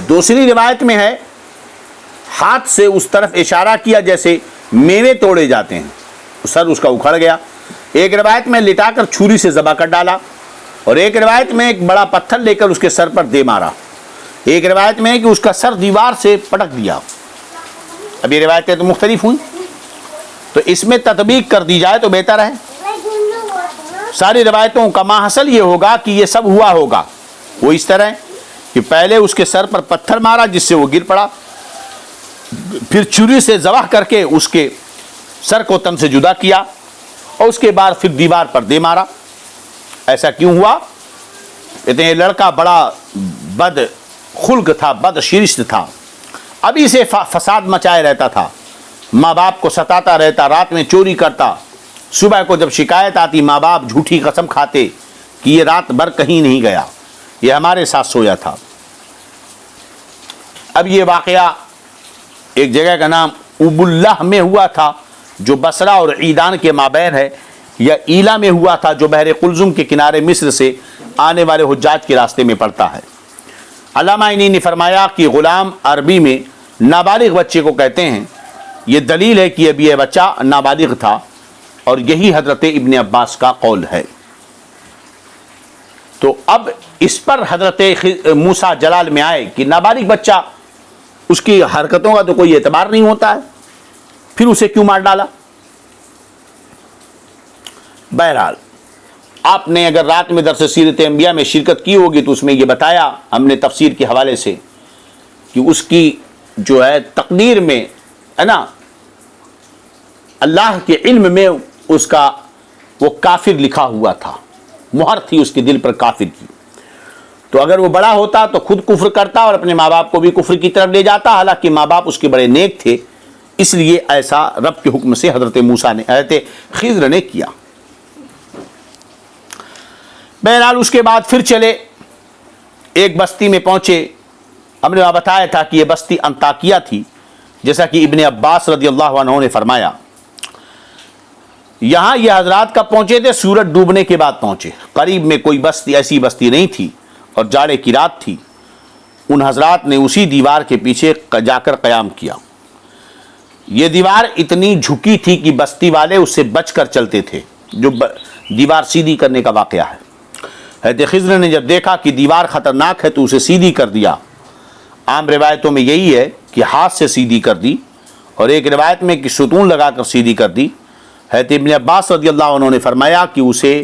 دوسری روایت میں ہے ہاتھ سے اس طرف اشارہ کیا جیسے میوے توڑے جاتے ہیں، سر اس کا اکھڑ گیا۔ ایک روایت میں لٹا کر چھری سے ذبح کر ڈالا، اور ایک روایت میں ایک بڑا پتھر لے کر اس کے سر پر دے مارا، ایک روایت میں کہ اس کا سر دیوار سے پٹک دیا۔ اب یہ روایتیں تو مختلف ہوئیں، تو اس میں تطبیق کر دی جائے تو بہتر ہے۔ ساری روایتوں کا ماحصل یہ ہوگا کہ یہ سب ہوا ہوگا وہ اس طرح کہ پہلے اس کے سر پر پتھر مارا جس سے وہ گر پڑا، پھر چھری سے ذبح کر کے اس کے سر کو تن سے جدا کیا، اور اس کے بعد پھر دیوار پر دے مارا۔ ایسا کیوں ہوا؟ کہتے ہیں یہ لڑکا بڑا بد خلق تھا، بد شرشت تھا، ابھی سے فساد مچائے رہتا تھا، ماں باپ کو ستاتا رہتا، رات میں چوری کرتا، صبح کو جب شکایت آتی ماں باپ جھوٹی قسم کھاتے کہ یہ رات بھر کہیں نہیں گیا، یہ ہمارے ساتھ سویا تھا۔ اب یہ واقعہ ایک جگہ کا نام اب اللہ میں ہوا تھا جو بصرہ اور عیدان کے مابین ہے، یا ایلا میں ہوا تھا جو بحر قلزم کے کنارے مصر سے آنے والے حجاج کے راستے میں پڑتا ہے۔ علامہ عینی نے فرمایا کہ غلام عربی میں نابالغ بچے کو کہتے ہیں، یہ دلیل ہے کہ ابھی یہ بچہ نابالغ تھا، اور یہی حضرت ابن عباس کا قول ہے۔ تو اب اس پر حضرت موسیٰ جلال میں آئے کہ نابالغ بچہ، اس کی حرکتوں کا تو کوئی اعتبار نہیں ہوتا ہے، پھر اسے کیوں مار ڈالا؟ بہرحال آپ نے اگر رات میں درس سیرت انبیاء میں شرکت کی ہوگی تو اس میں یہ بتایا ہم نے تفسیر کے حوالے سے کہ اس کی جو ہے تقدیر میں ہے نا، اللہ کے علم میں اس کا وہ کافر لکھا ہوا تھا، مہر تھی اس کے دل پر کافر کی۔ تو اگر وہ بڑا ہوتا تو خود کفر کرتا اور اپنے ماں باپ کو بھی کفر کی طرف لے جاتا، حالانکہ ماں باپ اس کے بڑے نیک تھے، اس لیے ایسا رب کے حکم سے حضرت خضر نے کیا۔ بہرحال اس کے بعد پھر چلے، ایک بستی میں پہنچے۔ ہم نے وہاں بتایا تھا کہ یہ بستی انطاکیہ تھی، جیسا کہ ابن عباس رضی اللہ عنہ نے فرمایا۔ یہاں یہ حضرات کب پہنچے تھے؟ سورج ڈوبنے کے بعد پہنچے۔ قریب میں کوئی بستی ایسی بستی نہیں تھی اور جاڑے کی رات تھی۔ ان حضرات نے اسی دیوار کے پیچھے جا کر قیام کیا۔ یہ دیوار اتنی جھکی تھی کہ بستی والے اس سے بچ کر چلتے تھے، جو دیوار سیدھی کرنے کا واقعہ ہے۔ حضرت خضر نے جب دیکھا کہ دیوار خطرناک ہے تو اسے سیدھی کر دیا۔ عام روایتوں میں یہی ہے کہ ہاتھ سے سیدھی کر دی، اور ایک روایت میں کہ ستون لگا کر سیدھی کر دی۔ حضرت ابن عباس رضی اللہ عنہ نے فرمایا کہ اسے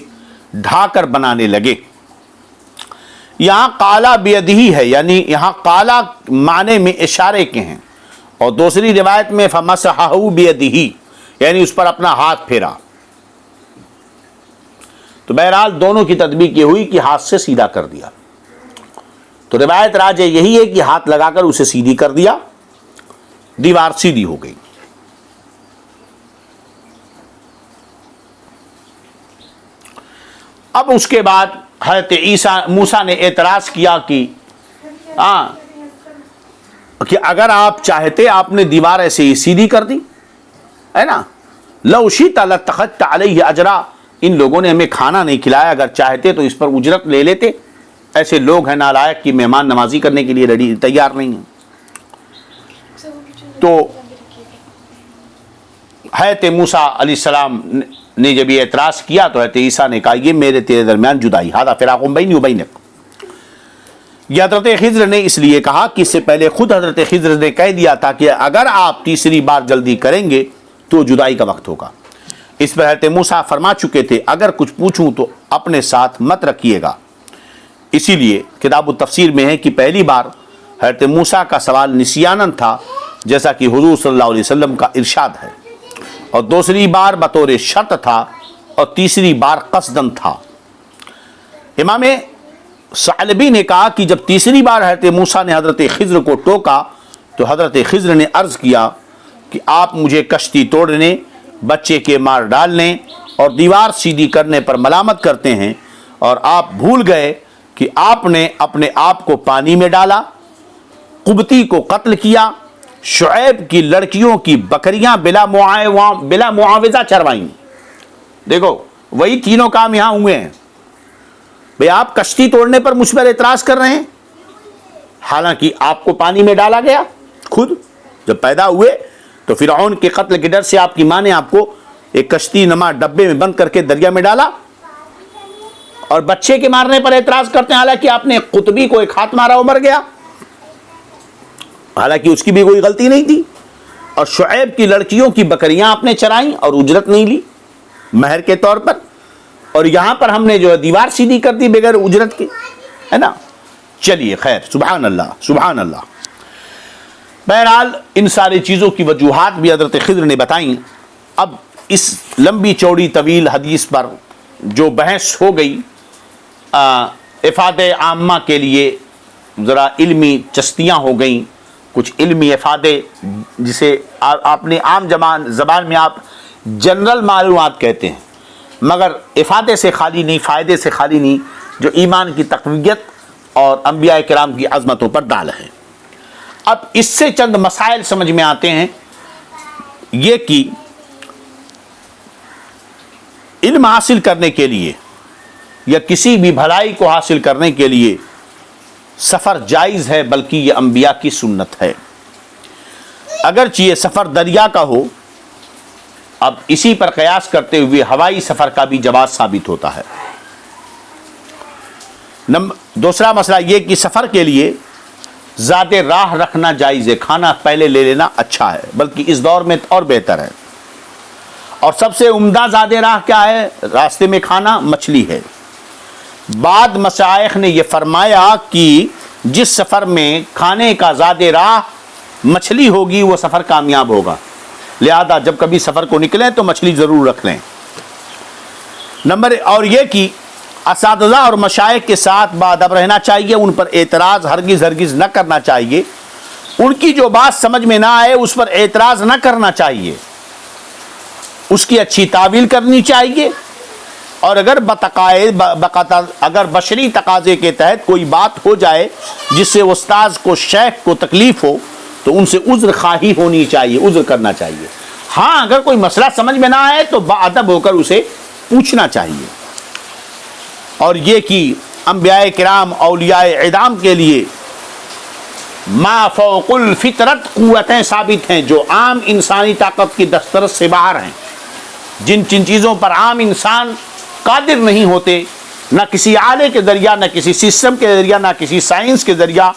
ڈھا کر بنانے لگے۔ یہاں قالا بیدہی ہے، یعنی یہاں قالا معنی میں اشارے کے ہیں، اور دوسری روایت میں فمسحہ بیدہی، یعنی اس پر اپنا ہاتھ پھیرا۔ تو بہرحال دونوں کی تطبیق یہ ہوئی کہ ہاتھ سے سیدھا کر دیا۔ تو روایت راجح یہی ہے کہ ہاتھ لگا کر اسے سیدھی کر دیا، دیوار سیدھی ہو گئی۔ اب اس کے بعد حضرت موسیٰ نے اعتراض کیا کہ اگر آپ چاہتے آپ نے دیوار ایسے ہی سیدھی کر دی ہے نا، لو شئت لاتخذت علیہ اجرا، ان لوگوں نے ہمیں کھانا نہیں کھلایا، اگر چاہتے تو اس پر اجرت لے لیتے۔ ایسے لوگ ہیں نالائق کی مہمان نوازی کرنے کے لیے تیار نہیں ہیں۔ تو حضرت موسیٰ علیہ السلام نے جب یہ اعتراض کیا تو حضرت عیسیٰ نے کہا یہ میرے تیرے درمیان جدائی، ھذا فراق بینی و بینک۔ یہ حضرت خضر نے اس لیے کہا کہ اس سے پہلے خود حضرت خضر نے کہہ دیا تھا کہ اگر آپ تیسری بار جلدی کریں گے تو جدائی کا وقت ہوگا۔ اس پر حضرت موسیٰ فرما چکے تھے اگر کچھ پوچھوں تو اپنے ساتھ مت رکھیے گا۔ اسی لیے کتاب التفسیر میں ہے کہ پہلی بار حضرت موسیٰ کا سوال نسیاناً تھا، جیسا کہ حضور صلی اللہ علیہ وسلم کا ارشاد ہے، اور دوسری بار بطور شرط تھا، اور تیسری بار قصداً تھا۔ امام ثعلبی نے کہا کہ جب تیسری بار حضرت موسیٰ نے حضرت خضر کو ٹوکا تو حضرت خضر نے عرض کیا کہ آپ مجھے کشتی توڑنے، بچے کے مار ڈالنے اور دیوار سیدھی کرنے پر ملامت کرتے ہیں، اور آپ بھول گئے کہ آپ نے اپنے آپ کو پانی میں ڈالا، قبطی کو قتل کیا، شعیب کی لڑکیوں کی بکریاں بلا معاوضہ چروائیں۔ دیکھو وہی تینوں کام یہاں ہوئے ہیں۔ بھئی آپ کشتی توڑنے پر مجھ پر اعتراض کر رہے ہیں، حالانکہ آپ کو پانی میں ڈالا گیا، خود جب پیدا ہوئے تو فرعون کے قتل کے ڈر سے آپ کی ماں نے آپ کو ایک کشتی نما ڈبے میں بند کر کے دریا میں ڈالا، اور بچے کے مارنے پر اعتراض کرتے ہیں، حالانکہ آپ نے قطبی کو ایک ہاتھ مارا وہ مر گیا، حالانکہ اس کی بھی کوئی غلطی نہیں تھی، اور شعیب کی لڑکیوں کی بکریاں آپ نے چرائیں اور اجرت نہیں لی مہر کے طور پر، اور یہاں پر ہم نے جو دیوار سیدھی کر دی بغیر اجرت کے، ہے نا۔ چلیے خیر، سبحان اللہ سبحان اللہ۔ بہرحال ان ساری چیزوں کی وجوہات بھی حضرت خضر نے بتائیں۔ اب اس لمبی چوڑی طویل حدیث پر جو بحث ہو گئی، افادہ عامہ کے لیے ذرا علمی چستیاں ہو گئیں، کچھ علمی افادے جسے آپ نے عام زبان میں آپ جنرل معلومات کہتے ہیں، مگر افادے سے خالی نہیں، فائدے سے خالی نہیں، جو ایمان کی تقویت اور انبیاء کرام کی عظمتوں پر ڈال ہے۔ اب اس سے چند مسائل سمجھ میں آتے ہیں، یہ کہ علم حاصل کرنے کے لیے یا کسی بھی بھلائی کو حاصل کرنے کے لیے سفر جائز ہے، بلکہ یہ انبیاء کی سنت ہے، اگرچہ یہ سفر دریا کا ہو۔ اب اسی پر قیاس کرتے ہوئے ہوائی سفر کا بھی جواز ثابت ہوتا ہے۔ دوسرا مسئلہ یہ کہ سفر کے لیے زیادہ راہ رکھنا جائز ہے، کھانا پہلے لے لینا اچھا ہے، بلکہ اس دور میں اور بہتر ہے، اور سب سے عمدہ زیادہ راہ کیا ہے راستے میں کھانا؟ مچھلی ہے۔ بعد مشائخ نے یہ فرمایا کہ جس سفر میں کھانے کا زیادہ راہ مچھلی ہوگی وہ سفر کامیاب ہوگا، لہذا جب کبھی سفر کو نکلیں تو مچھلی ضرور رکھ لیں۔ اور یہ کہ اساتذہ اور مشائخ کے ساتھ باادب رہنا چاہیے، ان پر اعتراض ہرگز نہ کرنا چاہیے، ان کی جو بات سمجھ میں نہ آئے اس پر اعتراض نہ کرنا چاہیے، اس کی اچھی تعویل کرنی چاہیے، اور اگر اگر بشری تقاضے کے تحت کوئی بات ہو جائے جس سے استاذ کو شیخ کو تکلیف ہو تو ان سے عذر خواہی ہونی چاہیے، عذر کرنا چاہیے۔ ہاں اگر کوئی مسئلہ سمجھ میں نہ آئے تو باادب ہو کر اسے پوچھنا چاہیے۔ اور یہ کہ انبیاء کرام اولیاء اعدام کے لیے ما فوق الفطرت قوتیں ثابت ہیں جو عام انسانی طاقت کی دسترس سے باہر ہیں، جن چیزوں پر عام انسان قادر نہیں ہوتے، نہ کسی آلے کے ذریعہ، نہ کسی سسٹم کے ذریعہ، نہ کسی سائنس کے ذریعہ،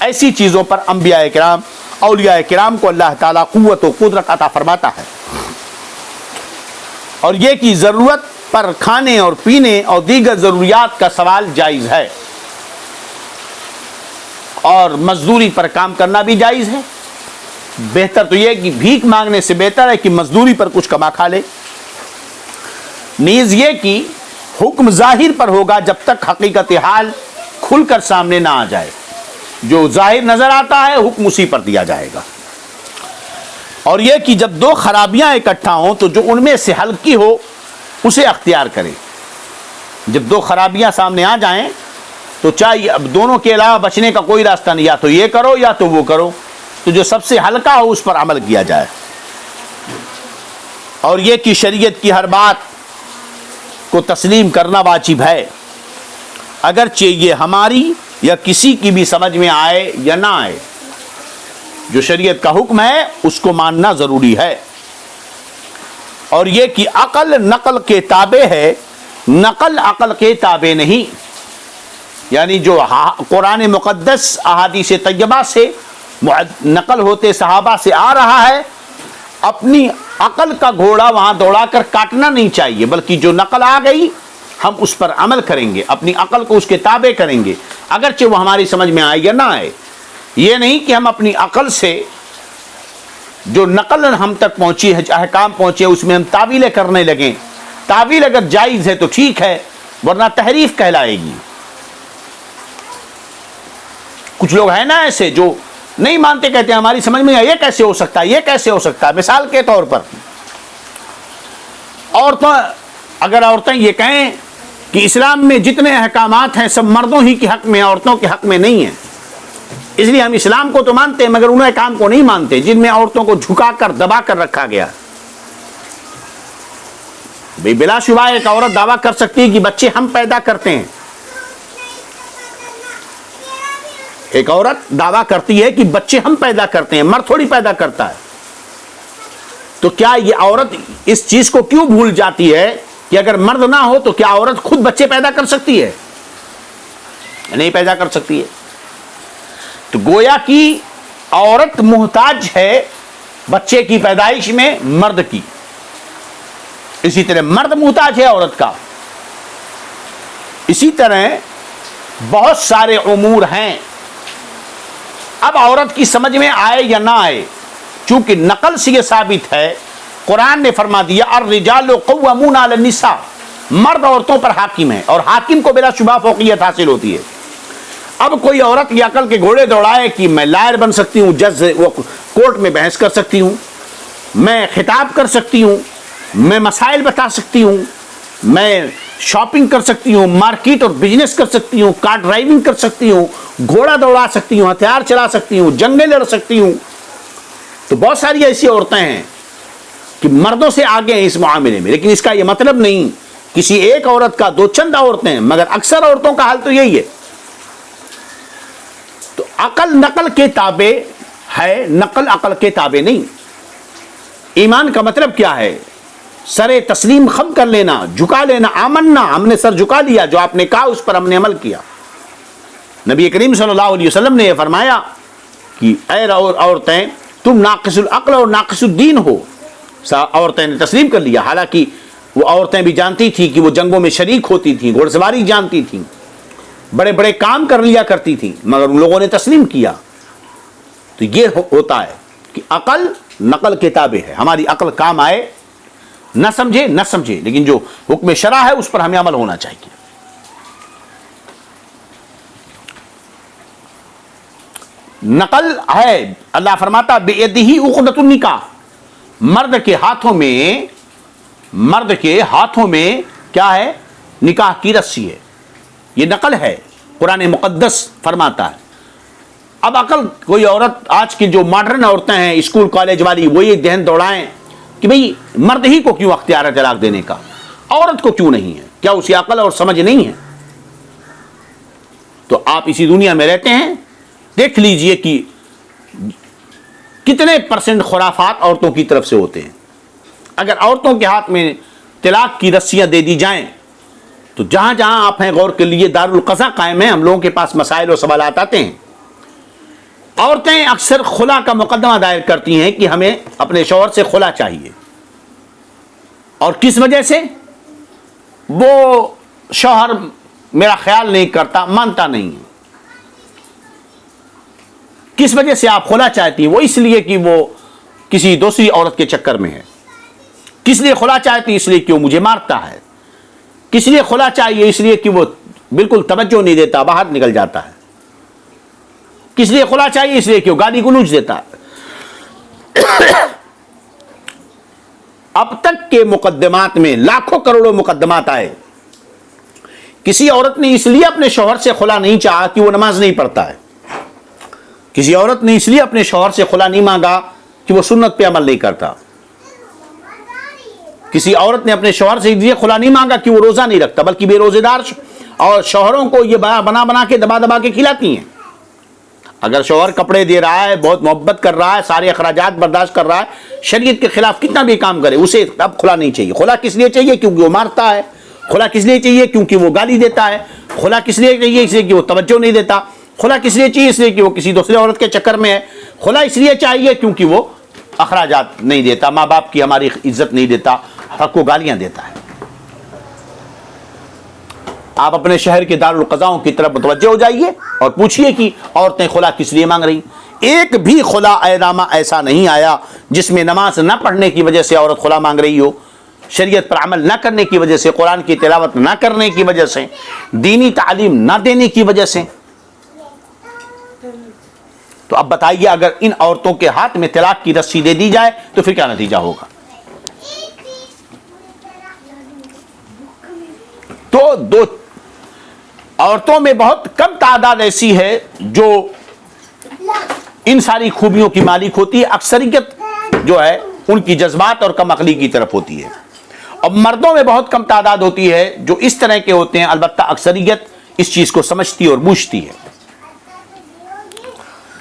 ایسی چیزوں پر انبیاء کرام اولیاء کرام کو اللہ تعالیٰ قوت و قدرت عطا فرماتا ہے۔ اور یہ کہ ضرورت پر کھانے اور پینے اور دیگر ضروریات کا سوال جائز ہے، اور مزدوری پر کام کرنا بھی جائز ہے۔ بہتر تو یہ کہ بھیک مانگنے سے بہتر ہے کہ مزدوری پر کچھ کما کھا لے۔ نیز یہ کہ حکم ظاہر پر ہوگا جب تک حقیقت حال کھل کر سامنے نہ آ جائے، جو ظاہر نظر آتا ہے حکم اسی پر دیا جائے گا۔ اور یہ کہ جب دو خرابیاں اکٹھا ہوں تو جو ان میں سے ہلکی ہو اسے اختیار کرے۔ جب دو خرابیاں سامنے آ جائیں تو چاہیے اب دونوں کے علاوہ بچنے کا کوئی راستہ نہیں، یا تو یہ کرو یا تو وہ کرو، تو جو سب سے ہلکا ہو اس پر عمل کیا جائے۔ اور یہ کہ شریعت کی ہر بات کو تسلیم کرنا واجب ہے، اگرچہ یہ ہماری یا کسی کی بھی سمجھ میں آئے یا نہ آئے، جو شریعت کا حکم ہے اس کو ماننا ضروری ہے۔ اور یہ کہ عقل نقل کے تابع ہے، نقل عقل کے تابع نہیں، یعنی جو قرآن مقدس احادیث طیبہ سے نقل ہوتے صحابہ سے آ رہا ہے، اپنی عقل کا گھوڑا وہاں دوڑا کر کاٹنا نہیں چاہیے، بلکہ جو نقل آ گئی ہم اس پر عمل کریں گے، اپنی عقل کو اس کے تابع کریں گے، اگرچہ وہ ہماری سمجھ میں آئے یا نہ آئے۔ یہ نہیں کہ ہم اپنی عقل سے جو نقل ہم تک پہنچی ہے، احکام پہنچے، اس میں ہم تعویلیں کرنے لگیں۔ تعویل اگر جائز ہے تو ٹھیک ہے، ورنہ تحریف کہلائے گی۔ کچھ لوگ ہیں نا ایسے جو نہیں مانتے، کہتے ہیں ہماری سمجھ میں یہ کیسے ہو سکتا ہے، یہ کیسے ہو سکتا ہے۔ مثال کے طور پر اگر عورتیں یہ کہیں کہ اسلام میں جتنے احکامات ہیں سب مردوں ہی کے حق میں، عورتوں کے حق میں نہیں ہیں، اس لیے ہم اسلام کو تو مانتے ہیں مگر ان احکام کو نہیں مانتے جن میں عورتوں کو جھکا کر دبا کر رکھا گیا۔ بلا شبہ ایک عورت دعویٰ کر سکتی ہے کہ بچے ہم پیدا کرتے ہیں، ایک عورت دعویٰ کرتی ہے کہ بچے ہم پیدا کرتے ہیں، مرد تھوڑی پیدا کرتا ہے. تو کیا یہ عورت اس چیز کو کیوں بھول جاتی ہے کہ اگر مرد نہ ہو تو کیا عورت خود بچے پیدا کر سکتی ہے؟ نہیں پیدا کر سکتی ہے. تو گویا کی عورت محتاج ہے بچے کی پیدائش میں مرد کی، اسی طرح مرد محتاج ہے عورت کا. اسی طرح بہت سارے امور ہیں. اب عورت کی سمجھ میں آئے یا نہ آئے، چونکہ نقل سے یہ ثابت ہے، قرآن نے فرما دیا الرجال قوامون علی النساء، مرد عورتوں پر حاکم ہے اور حاکم کو بلا شبہ فوقیت حاصل ہوتی ہے. اب کوئی عورت یہ عقل کے گھوڑے دوڑائے کہ میں لائر بن سکتی ہوں، جج کورٹ میں بحث کر سکتی ہوں، میں خطاب کر سکتی ہوں، میں مسائل بتا سکتی ہوں، میں شاپنگ کر سکتی ہوں، مارکیٹ اور بزنس کر سکتی ہوں، کار ڈرائیونگ کر سکتی ہوں، گھوڑا دوڑا سکتی ہوں، ہتھیار چلا سکتی ہوں، جنگیں لڑ سکتی ہوں. تو بہت ساری ایسی عورتیں ہیں کہ مردوں سے آگے ہیں اس معاملے میں. لیکن اس کا یہ مطلب نہیں کسی ایک عورت کا دو چند عورتیں ہیں، مگر اکثر عورتوں کا حال تو یہی ہے. تو عقل نقل کے تابع ہے، نقل عقل کے تابع نہیں. ایمان کا مطلب کیا ہے؟ سر تسلیم خم کر لینا، جھکا لینا. آمنا، ہم نے سر جھکا لیا، جو آپ نے کہا اس پر ہم نے عمل کیا. نبی کریم صلی اللہ علیہ وسلم نے یہ فرمایا کہ اے عورتیں تم ناقص العقل اور ناقص الدین ہو. عورتیں نے تسلیم کر لیا، حالانکہ وہ عورتیں بھی جانتی تھیں کہ وہ جنگوں میں شریک ہوتی تھیں، گھوڑ سواری جانتی تھیں، بڑے بڑے کام کر لیا کرتی تھیں، مگر ان لوگوں نے تسلیم کیا. تو یہ ہوتا ہے کہ عقل نقل کے تابع ہے. ہماری عقل کام آئے، نہ سمجھے نہ سمجھے، لیکن جو حکم شرع ہے اس پر ہمیں عمل ہونا چاہیے. نقل ہے، اللہ فرماتا بِیَدِهِ عُقْدَةُ النِّکَاح، مرد کے ہاتھوں میں کیا ہے؟ نکاح کی رسی ہے. یہ نقل ہے، قرآن مقدس فرماتا ہے. اب عقل کوئی عورت، آج کی جو ماڈرن عورتیں ہیں اسکول کالج والی، وہ یہ ذہن دوڑائیں کہ بھئی مرد ہی کو کیوں اختیار ہے طلاق دینے کا، عورت کو کیوں نہیں ہے؟ کیا اسی عقل اور سمجھ نہیں ہے؟ تو آپ اسی دنیا میں رہتے ہیں، دیکھ لیجئے کہ کتنے % خرافات عورتوں کی طرف سے ہوتے ہیں. اگر عورتوں کے ہاتھ میں طلاق کی رسیاں دے دی جائیں تو جہاں جہاں آپ ہیں غور کے لیے دارالقضا قائم ہیں، ہم لوگوں کے پاس مسائل و سوالات آتے ہیں. عورتیں اکثر خلا کا مقدمہ دائر کرتی ہیں کہ ہمیں اپنے شوہر سے خلا چاہیے. اور کس وجہ سے؟ وہ شوہر میرا خیال نہیں کرتا، مانتا نہیں ہے. کس وجہ سے آپ خلا چاہتی ہیں؟ وہ اس لیے کہ وہ کسی دوسری عورت کے چکر میں ہے. کس لیے خلا چاہتی؟ اس لیے کہ وہ مجھے مارتا ہے. کس لیے خلا چاہیے؟ اس لیے کہ وہ بالکل توجہ نہیں دیتا، باہر نکل جاتا ہے. کس لیے خلا چاہیے؟ اس لیے کہ وہ گالی گلوچ دیتا ہے. اب تک کے مقدمات میں لاکھوں کروڑوں مقدمات آئے. کسی عورت نے اس لیے اپنے شوہر سے خلا نہیں چاہا کہ وہ نماز نہیں پڑھتا ہے. کسی عورت نے اس لیے اپنے شوہر سے خلا نہیں مانگا کہ وہ سنت پہ عمل نہیں کرتا. کسی عورت نے اپنے شوہر سے اس لیے خلا نہیں مانگا کہ وہ روزہ نہیں رکھتا، بلکہ بے روزے دار اور شوہروں کو یہ بنا بنا کے دبا دبا کے کھلاتی ہیں. اگر شوہر کپڑے دے رہا ہے، بہت محبت کر رہا ہے، سارے اخراجات برداشت کر رہا ہے، شریعت کے خلاف کتنا بھی کام کرے، اسے اب خلا نہیں چاہیے. خلا کس لیے چاہیے؟ کیونکہ وہ مارتا ہے. خلا کس لیے چاہیے؟ کیونکہ وہ گالی دیتا ہے. خلا کس لیے چاہیے؟ اس لیے کہ وہ توجہ نہیں دیتا. خلا کس لیے چاہیے؟ اس لیے کہ وہ کسی دوسرے عورت کے چکر میں ہے. خلا اس لیے چاہیے کیونکہ وہ اخراجات نہیں دیتا، ماں باپ کی ہماری عزت نہیں دیتا، حق کو گالیاں دیتا ہے. آپ اپنے شہر کے دارالقضاؤں کی طرف متوجہ ہو جائیے اور پوچھئے کہ عورتیں خلا کس لیے مانگ رہی. ایک بھی خلا اعلانامہ ایسا نہیں آیا جس میں نماز نہ پڑھنے کی وجہ سے عورت خلا مانگ رہی ہو، شریعت پر عمل نہ کرنے کی وجہ سے، قرآن کی تلاوت نہ کرنے کی وجہ سے، دینی تعلیم نہ دینے کی وجہ سے. تو اب بتائیے اگر ان عورتوں کے ہاتھ میں طلاق کی رسی دے دی جائے تو پھر کیا نتیجہ ہوگا؟ تو دو عورتوں میں بہت کم تعداد ایسی ہے جو ان ساری خوبیوں کی مالک ہوتی ہے. اکثریت جو ہے ان کی جذبات اور کم عقلی کی طرف ہوتی ہے. اور مردوں میں بہت کم تعداد ہوتی ہے جو اس طرح کے ہوتے ہیں. البتہ اکثریت اس چیز کو سمجھتی اور بوجھتی ہے.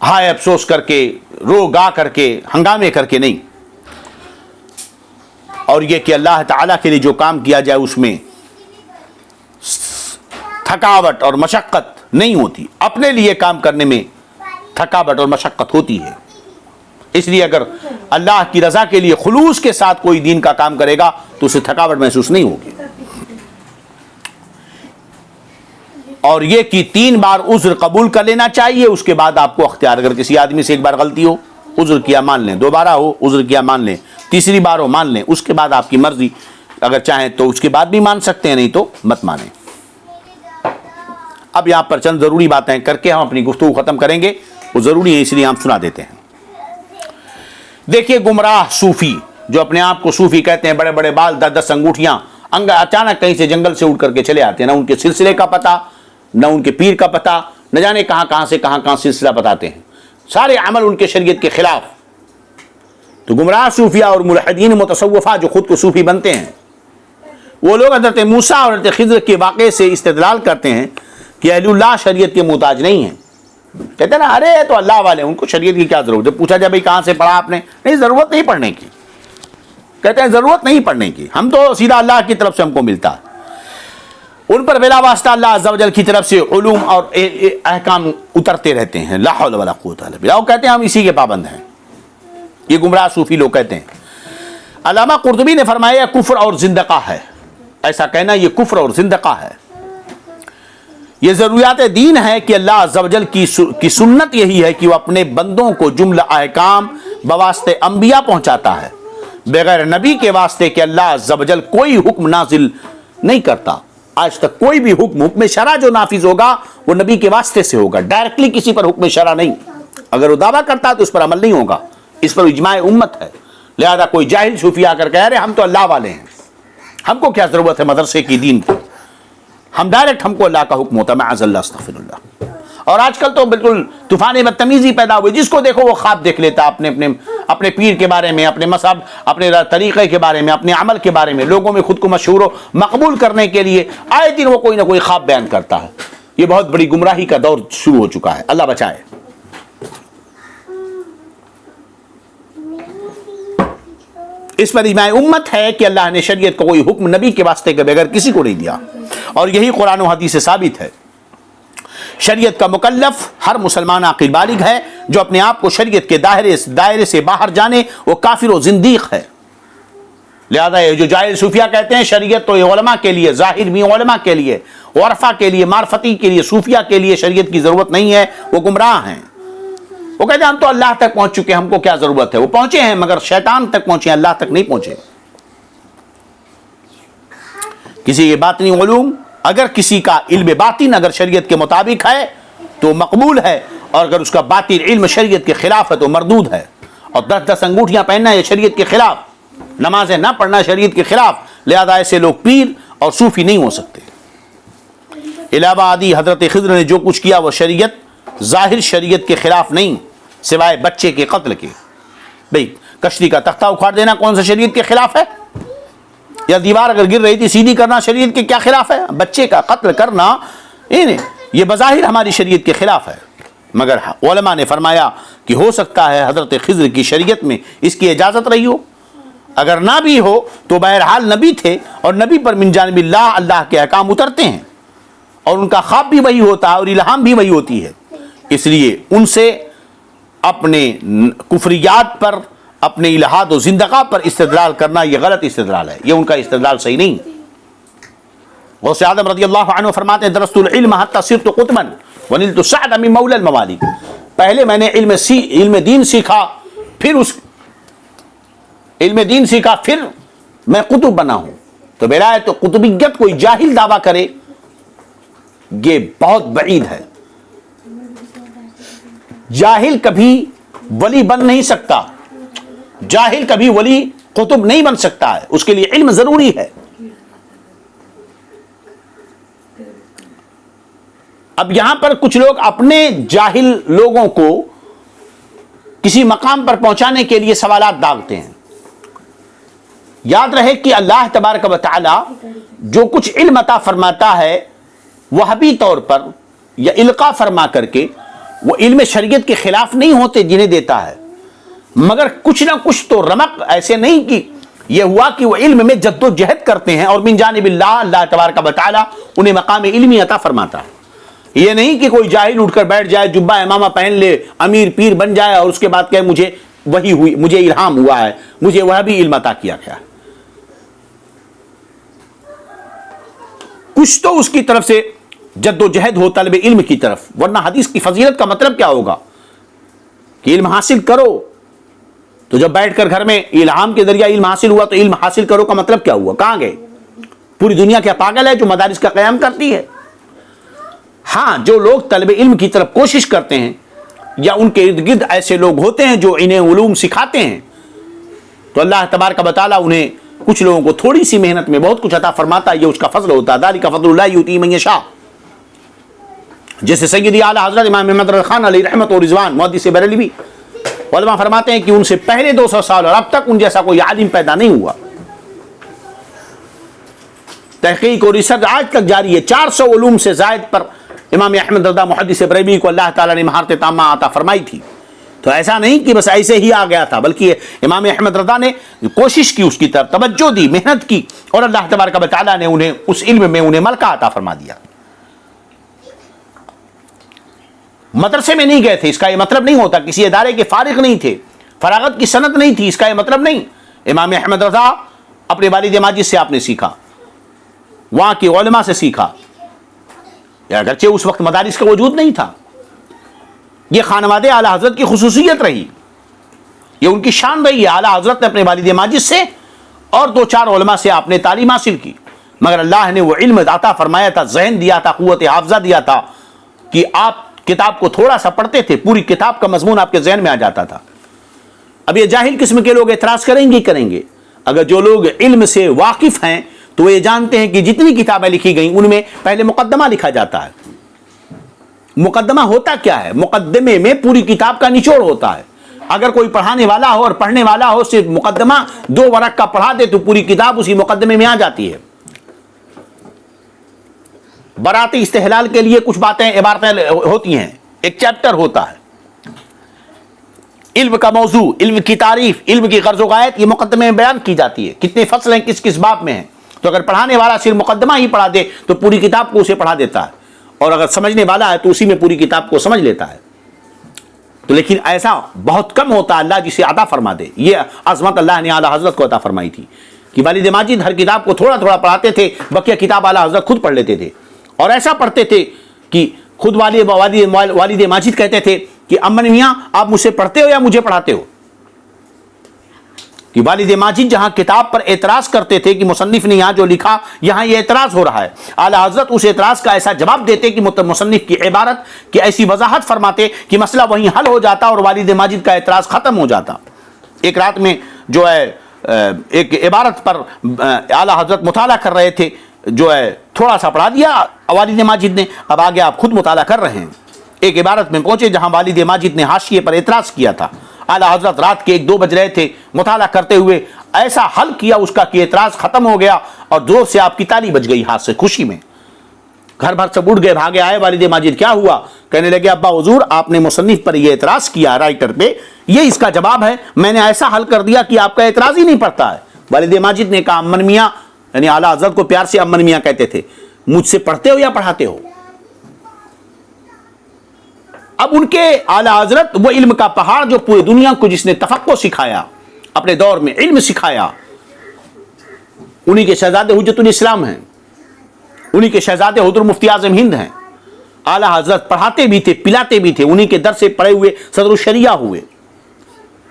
ہائے افسوس کر کے، رو گا کر کے، ہنگامے کر کے نہیں، اور یہ کہ اللہ تعالیٰ کے لیے جو کام کیا جائے اس میں تھکاوٹ اور مشقت نہیں ہوتی، اپنے لیے کام کرنے میں تھکاوٹ اور مشقت ہوتی ہے۔ اس لیے اگر اللہ کی رضا کے لیے خلوص کے ساتھ کوئی دین کا کام کرے گا تو اسے تھکاوٹ محسوس نہیں ہوگی۔ اور یہ کہ 3 بار عذر قبول کر لینا چاہیے، اس کے بعد آپ کو اختیار، اگر کسی آدمی سے ایک بار غلطی ہو، عذر کیا مان لیں، دوبارہ ہو عذر کیا مان لیں، تیسری بار ہو مان لیں، اس کے بعد آپ کی مرضی، اگر چاہیں تو اس کے بعد بھی مان سکتے ہیں، نہیں تو مت مانیں۔ اب یہاں پر چند ضروری باتیں کر کے ہم اپنی گفتگو ختم کریں گے، وہ ضروری ہے اس لیے ہم سنا دیتے ہیں۔ دیکھیے گمراہ صوفی جو اپنے آپ کو صوفی کہتے ہیں، بڑے بڑے بال، 10 انگوٹھیاں، اچانک کہیں سے جنگل سے اٹھ کر کے چلے آتے ہیں، نہ ان کے سلسلے کا پتہ، نہ ان کے پیر کا پتہ، نہ جانے کہاں سے کہاں سلسلہ بتاتے ہیں، سارے عمل ان کے شریعت کے خلاف۔ تو گمراہ صوفیہ اور ملحدین متصوفہ جو خود کو صوفی بنتے ہیں، وہ لوگ حضرت موسیٰ اور حضرت خضر کے واقعے سے استدلال کرتے ہیں کہ اہل اللہ شریعت کے محتاج نہیں ہیں۔ کہتے ہیں نا ارے تو اللہ والے، ان کو شریعت کی کیا ضرورت ہے؟ پوچھا جائے بھائی کہاں سے پڑھا آپ نے؟ نہیں، ضرورت نہیں پڑھنے کی۔ کہتے ہیں ضرورت نہیں پڑھنے کی، ہم تو سیدھا اللہ کی طرف سے ہم کو ملتا ہے۔ ان پر بلا واسطہ اللہ عز و جل کی طرف سے علوم اور احکام اترتے رہتے ہیں، لا حول ولا قوت الا باللہ، وہ کہتے ہیں ہم اسی کے پابند ہیں۔ یہ گمراہ صوفی لوگ کہتے ہیں۔ علامہ قرطبی نے فرمایا کفر اور زندقہ ہے، ایسا کہنا یہ کفر اور زندقہ ہے۔ یہ ضروریات دین ہے کہ اللہ عز و جل کی سنت یہی ہے کہ وہ اپنے بندوں کو جملہ احکام بواسطے انبیاء پہنچاتا ہے، بغیر نبی کے واسطے کہ اللہ عز و جل کوئی حکم نازل نہیں کرتا۔ آج تک کوئی بھی حکم شرع جو نافذ ہوگا وہ نبی کے واسطے سے ہوگا، ڈائریکٹلی کسی پر حکم شرع نہیں۔ اگر وہ دعویٰ کرتا ہے تو اس پر عمل نہیں ہوگا، اس پر اجماع امت ہے۔ لہذا کوئی جاہل صوفی آ کر کہہ رہے ہم تو اللہ والے ہیں، ہم کو کیا ضرورت ہے مدرسے کی دین کی، ہم ڈائریکٹ ہم کو اللہ کا حکم ہوتا ہے، معاذ اللہ استغفر اللہ۔ اور آج کل تو بالکل طوفان بدتمیزی پیدا ہوئی، جس کو دیکھو وہ خواب دیکھ لیتا اپنے پیر کے بارے میں، اپنے مذہب، اپنے طریقے کے بارے میں، اپنے عمل کے بارے میں، لوگوں میں خود کو مشہور و مقبول کرنے کے لیے آئے دن وہ کوئی نہ کوئی خواب بیان کرتا ہے۔ یہ بہت بڑی گمراہی کا دور شروع ہو چکا ہے، اللہ بچائے۔ اس پر اجماع امت ہے کہ اللہ نے شریعت کو کوئی حکم نبی کے واسطے کے بغیر کسی کو نہیں دیا، اور یہی قرآن و حدیث سے ثابت ہے۔ شریعت کا مکلف ہر مسلمان عاقل بالغ ہے، جو اپنے آپ کو شریعت کے دائرے سے باہر جانے وہ کافر و زندیق ہے۔ لہذا یہ جو جاہل صوفیہ کہتے ہیں شریعت تو یہ علماء کے لیے، ظاہر بھی علماء کے لیے، عرفا کے لیے، معرفتی کے لیے، صوفیہ کے لیے شریعت کی ضرورت نہیں ہے، وہ گمراہ ہیں۔ وہ کہتے ہیں ہم تو اللہ تک پہنچ چکے، ہم کو کیا ضرورت ہے؟ وہ پہنچے ہیں مگر شیطان تک پہنچے، اللہ تک نہیں پہنچے۔ کسی کے باطنی علوم، اگر کسی کا علم باطن اگر شریعت کے مطابق ہے تو مقبول ہے، اور اگر اس کا باطن علم شریعت کے خلاف ہے تو مردود ہے۔ اور 10 انگوٹھیاں پہننا یہ شریعت کے خلاف، نمازیں نہ پڑھنا شریعت کے خلاف، لہذا ایسے لوگ پیر اور صوفی نہیں ہو سکتے۔ الہ آدی حضرت خضر نے جو کچھ کیا وہ شریعت، ظاہر شریعت کے خلاف نہیں، سوائے بچے کے قتل کے۔ بھئی کشتی کا تختہ اکھاڑ دینا کون سا شریعت کے خلاف ہے؟ یا دیوار اگر گر رہی تھی سیدھی کرنا شریعت کے کیا خلاف ہے؟ بچے کا قتل کرنا یہ بظاہر ہماری شریعت کے خلاف ہے، مگر علماء نے فرمایا کہ ہو سکتا ہے حضرت خضر کی شریعت میں اس کی اجازت رہی ہو، اگر نہ بھی ہو تو بہرحال نبی تھے، اور نبی پر من جانب اللہ کے احکام اترتے ہیں، اور ان کا خواب بھی وہی ہوتا ہے اور الہام بھی وہی ہوتی ہے۔ اس لیے ان سے اپنے کفریات پر، اپنے الہاد و زندقہ پر استدلال کرنا یہ غلط استدلال ہے، یہ ان کا استدلال صحیح نہیں۔ غوث اعظم رضی اللہ عنہ فرماتے ہیں درست العلم حتی صرت قطبا ونلت السعد من مولا الموالی، پہلے میں نے علم دین سیکھا، پھر میں قطب بنا ہوں۔ تو میرا تو قطبیت کوئی جاہل دعویٰ کرے یہ بہت بعید ہے۔ جاہل کبھی ولی بن نہیں سکتا، جاہل کبھی ولی قطب نہیں بن سکتا ہے، اس کے لیے علم ضروری ہے۔ اب یہاں پر کچھ لوگ اپنے جاہل لوگوں کو کسی مقام پر پہنچانے کے لیے سوالات داغتے ہیں۔ یاد رہے کہ اللہ تبارک و تعالی جو کچھ علم عطا فرماتا ہے وہبی طور پر یا القاء فرما کر کے، وہ علم شریعت کے خلاف نہیں ہوتے جنہیں دیتا ہے، مگر کچھ نہ کچھ تو رمق ایسے نہیں کہ یہ ہوا کہ وہ علم میں جد و جہد کرتے ہیں اور من جانب اللہ تبارک و تعالی انہیں مقام علمی عطا فرماتا ہے۔ یہ نہیں کہ کوئی جاہل اٹھ کر بیٹھ جائے، جبہ امامہ پہن لے، امیر پیر بن جائے اور اس کے بعد کہے مجھے وحی ہوئی، مجھے الہام ہوا ہے، مجھے وہ بھی علم عطا کیا گیا ہے۔ کچھ تو اس کی طرف سے جد و جہد ہو طلب علم کی طرف، ورنہ حدیث کی فضیلت کا مطلب کیا ہوگا کہ علم حاصل کرو، تو جب بیٹھ کر گھر میں الہام کے ذریعہ علم حاصل ہوا تو علم حاصل کرو کا مطلب کیا ہوا؟ کہاں گئے؟ پوری دنیا کیا پاگل ہے جو مدارس کا قیام کرتی ہے؟ ہاں، جو لوگ طلب علم کی طرف کوشش کرتے ہیں یا ان کے ارد گرد ایسے لوگ ہوتے ہیں جو انہیں علوم سکھاتے ہیں، تو اللہ تبارک و تعالیٰ انہیں کچھ لوگوں کو تھوڑی سی محنت میں بہت کچھ عطا فرماتا ہے، یہ اس کا فضل ہوتا ہے۔ ذالک فضل اللہ یؤتی من یشاء، جیسے سیدی اعلیٰ حضرت امام محمد رضا خان علیہ رحمت و رضوان محدث بریلوی علماء فرماتے ہیں کہ ان سے پہلے 200 سال اور اب تک ان جیسا کوئی عالم پیدا نہیں ہوا۔ تحقیق اور ریسرچ آج تک جاری ہے، 400 علوم سے زائد پر امام احمد رضا محدث بریلوی کو اللہ تعالیٰ نے مہارت تامہ عطا فرمائی تھی۔ تو ایسا نہیں کہ بس ایسے ہی آ گیا تھا، بلکہ امام احمد رضا نے کوشش کی، اس کی طرف توجہ دی، محنت کی، اور اللہ تبارک و تعالیٰ نے انہیں اس علم میں انہیں ملکہ عطا فرما دیا۔ مدرسے میں نہیں گئے تھے، اس کا یہ مطلب نہیں ہوتا، کسی ادارے کے فارغ نہیں تھے، فراغت کی سند نہیں تھی، اس کا یہ مطلب نہیں۔ امام احمد رضا اپنے والد ماجد سے آپ نے سیکھا، وہاں کے علماء سے سیکھا، اگرچہ اس وقت مدارس کا وجود نہیں تھا۔ یہ خانوادے اعلیٰ حضرت کی خصوصیت رہی، یہ ان کی شان رہی ہے۔ اعلیٰ حضرت نے اپنے والد ماجد سے اور 2-4 علماء سے آپ نے تعلیم حاصل کی، مگر اللہ نے وہ علم عطا فرمایا تھا، ذہن دیا تھا، قوت حافظہ دیا تھا کہ آپ کتاب کو تھوڑا سا پڑھتے تھے، پوری کتاب کا مضمون آپ کے ذہن میں آ جاتا تھا۔ اب یہ جاہل قسم کے لوگ اعتراض کریں گے، اگر جو لوگ علم سے واقف ہیں تو وہ یہ جانتے ہیں کہ جتنی کتابیں لکھی گئیں ان میں پہلے مقدمہ لکھا جاتا ہے۔ مقدمہ ہوتا کیا ہے؟ مقدمے میں پوری کتاب کا نچوڑ ہوتا ہے۔ اگر کوئی پڑھانے والا ہو اور پڑھنے والا ہو صرف مقدمہ 2 ورق کا پڑھا دے تو پوری کتاب اسی مقدمے میں آ جاتی ہے۔ برات استحلال کے لیے کچھ باتیں عبارتیں ہوتی ہیں، ایک چیپٹر ہوتا ہے، علم کا موضوع، علم کی تعریف، علم کی غرض و غایت، یہ مقدمے میں بیان کی جاتی ہے، کتنے فصل ہیں، کس کس باب میں ہیں۔ تو اگر پڑھانے والا صرف مقدمہ ہی پڑھا دے تو پوری کتاب کو اسے پڑھا دیتا ہے، اور اگر سمجھنے والا ہے تو اسی میں پوری کتاب کو سمجھ لیتا ہے۔ تو لیکن ایسا بہت کم ہوتا ہے، اللہ جسے عطا فرما دے۔ یہ عظمت اللہ نے اعلیٰ حضرت کو عطا فرمائی تھی کہ والد ماجد ہر کتاب کو تھوڑا تھوڑا پڑھاتے تھے، بقیہ کتاب اعلیٰ حضرت خود پڑھ لیتے تھے، اور ایسا پڑھتے تھے کہ خود والد ماجد کہتے تھے کہ امن میاں آپ مجھ سے پڑھتے ہو یا مجھے پڑھاتے ہو؟ کہ والد ماجد جہاں کتاب پر اعتراض کرتے تھے کہ مصنف نے یہاں جو لکھا یہاں یہ اعتراض ہو رہا ہے، اعلیٰ حضرت اس اعتراض کا ایسا جواب دیتے کہ مصنف کی عبارت کی ایسی وضاحت فرماتے کہ مسئلہ وہیں حل ہو جاتا اور والد ماجد کا اعتراض ختم ہو جاتا۔ ایک رات میں جو ہے ایک عبارت پر اعلیٰ حضرت مطالعہ کر رہے تھے، جو ہے تھوڑا سا پڑھا دیا والد ماجد نے، اب آگے آپ خود مطالعہ کر رہے ہیں۔ ایک عبارت میں پہنچے جہاں والد ماجد نے حاشیے پر اعتراض کیا تھا، اعلیٰ حضرت رات کے 1-2 بج رہے تھے، مطالعہ کرتے ہوئے ایسا حل کیا اس کا کہ اعتراض ختم ہو گیا اور زور سے آپ کی تالی بج گئی ہاتھ سے، خوشی میں گھر بھر سب اٹھ گئے، بھاگے آئے، والد ماجد کیا ہوا؟ کہنے لگے ابا حضور آپ نے مصنف پر یہ اعتراض کیا، رائٹر پہ، یہ اس کا جواب ہے، میں نے ایسا حل کر دیا کہ آپ کا اعتراض ہی نہیں پڑتا ہے۔ والد ماجد نے کہا امن میاں، یعنی اعلیٰ حضرت کو پیار سے امن میاں کہتے تھے، مجھ سے پڑھتے ہو یا پڑھاتے ہو؟ اب ان کے اعلیٰ حضرت وہ علم کا پہاڑ جو پوری دنیا کو جس نے تفقہ سکھایا، اپنے دور میں علم سکھایا، انہی کے شہزادے حجت الاسلام ہیں، انہی کے شہزادے حضرت مفتی اعظم ہند ہیں۔ اعلیٰ حضرت پڑھاتے بھی تھے، پلاتے بھی تھے، انہی کے در سے پڑھے ہوئے صدر الشریعہ ہوئے،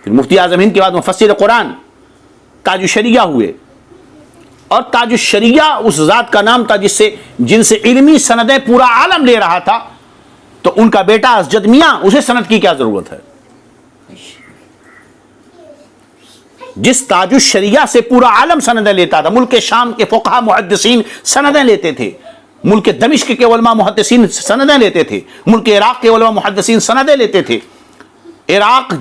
پھر مفتی اعظم ہند کے بعد مفسر قرآن تاج الشریعہ ہوئے، اور تاج الشریعہ اس ذات کا نام تھا جن سے علمی سندیں پورا عالم لے رہا تھا، تو ان کا بیٹا اسجد میاں، اسے سند کی کیا ضرورت ہے؟ جس تاج الشریعہ سے پورا عالم سندیں لیتا تھا، ملک شام کے فقہا محدثین سندیں لیتے تھے، ملک دمشق کے علماء محدثین سندیں لیتے تھے، ملک عراق کے علماء محدثین سندیں لیتے تھے، عراق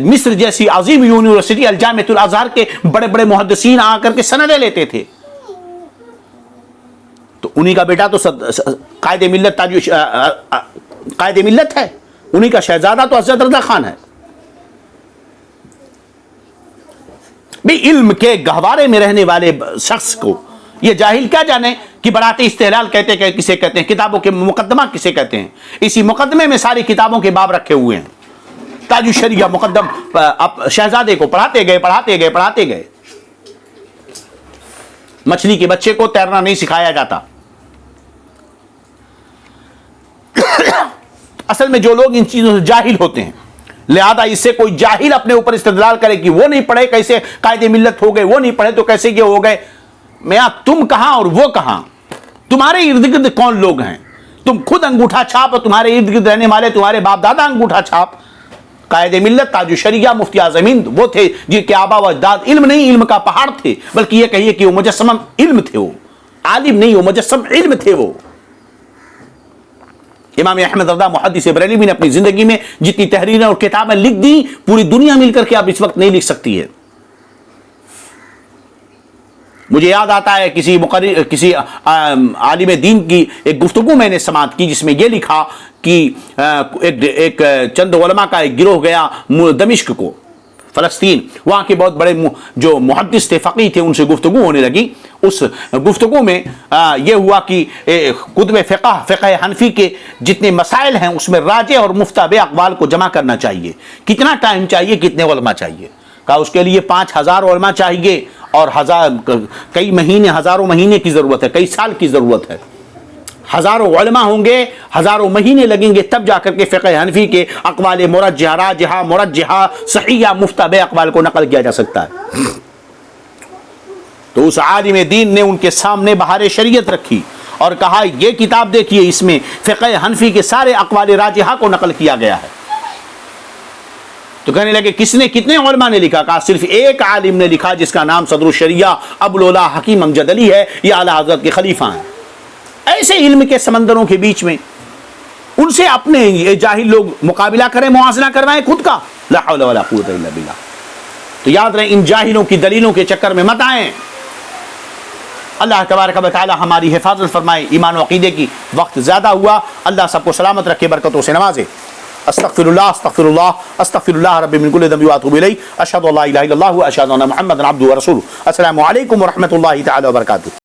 مصر جیسی عظیم یونیورسٹی الجامعۃ الازہر کے بڑے بڑے محدثین آ کر کے سندیں لیتے تھے۔ تو انہی کا بیٹا تو قائد ملت ہے، انہی کا شہزادہ تو حضرت رضا خان ہے. بھی علم کے گہوارے میں رہنے والے شخص کو یہ جاہل کیا جانے کہ براتے استحلال کہتے ہیں کسے کہتے ہیں, کتابوں کے مقدمہ کسے کہتے ہیں. اسی مقدمے میں ساری کتابوں کے باب رکھے ہوئے ہیں. تاج الشریعہ مقدم شہزادے کو پڑھاتے گئے. مچھلی کے بچے کو تیرنا نہیں سکھایا جاتا. اصل میں جو لوگ ان چیزوں سے جاہل ہوتے ہیں, لہذا اس سے کوئی جاہل اپنے اوپر استدلال کرے کہ وہ نہیں پڑھے کیسے قائد ملت ہو گئے, وہ نہیں پڑھے تو کیسے یہ ہو گئے. میاں تم کہاں اور وہ کہاں؟ تمہارے ارد گرد کون لوگ ہیں؟ تم خود انگوٹھا چھاپ اور تمہارے ارد گرد رہنے والے تمہارے باپ دادا انگوٹھا چھاپ. قائد ملت تاج الشریعہ مفتی اعظم ہند وہ تھے جن کے آبا و اجداد علم نہیں علم کا پہاڑ تھے, بلکہ یہ کہیے کہ وہ مجسم علم تھے, وہ عالم نہیں, وہ مجسم علم تھے. وہ امام احمد رضا محدث بریلوی بھی نے اپنی زندگی میں جتنی تحریریں اور کتابیں لکھ دی پوری دنیا مل کر کے اب اس وقت نہیں لکھ سکتی ہے. مجھے یاد آتا ہے کسی عالم دین کی ایک گفتگو میں نے سماعت کی جس میں یہ لکھا کہ ایک چند علماء کا ایک گروہ گیا دمشق کو, فلسطین. وہاں کے بہت بڑے جو محدث تھے, فقیہ تھے, ان سے گفتگو ہونے لگی. اس گفتگو میں یہ ہوا کہ کتب فقہ حنفی کے جتنے مسائل ہیں اس میں راجح اور مفتبع اقوال کو جمع کرنا چاہیے. کتنا ٹائم چاہیے, کتنے علماء چاہیے؟ کہا اس کے لیے 5000 علماء چاہیے اور کئی مہینے, ہزاروں مہینے کی ضرورت ہے, کئی سال کی ضرورت ہے. ہزاروں علماء ہوں گے, ہزاروں مہینے لگیں گے, تب جا کر کے فقہ حنفی کے اقوال مرجحہ, راجحہ, مرجحہ, صحیحہ, مفتبع اقوال کو نقل کیا جا سکتا ہے. تو اس عالم دین نے ان کے سامنے بہار شریعت رکھی اور کہا یہ کتاب دیکھیے, اس میں فقہ حنفی کے سارے اقوال راجحہ کو نقل کیا گیا ہے. تو کہنے لگے کس نے, کتنے علماء نے لکھا؟ کہا صرف ایک عالم نے لکھا جس کا نام صدر الشریعہ ابوالعلا حکیم امجد علی ہے, یہ اعلیٰ حضرت کے خلیفہ ہیں. ایسے علم کے سمندروں کے بیچ میں ان سے اپنے یہ جاہل لوگ مقابلہ کریں, موازنہ کروائیں خود کا. لا حول ولا قوت الا باللہ. تو یاد رہے ان جاہلوں کی دلیلوں کے چکر میں مت آئیں. اللہ تبارک و تعالی ہماری حفاظت فرمائے. ایمان و عقیدے کی وقت زیادہ ہوا, اللہ سب کو سلامت رکھے, برکتوں سے نوازے. استغفر اللہ رب من کل ذنب واتوب الیہ. اشہد ان لا الہ الا اللہ واشہد ان محمدا عبدہ ورسولہ. السلام علیکم ورحمۃ اللہ تعالی وبرکاتہ.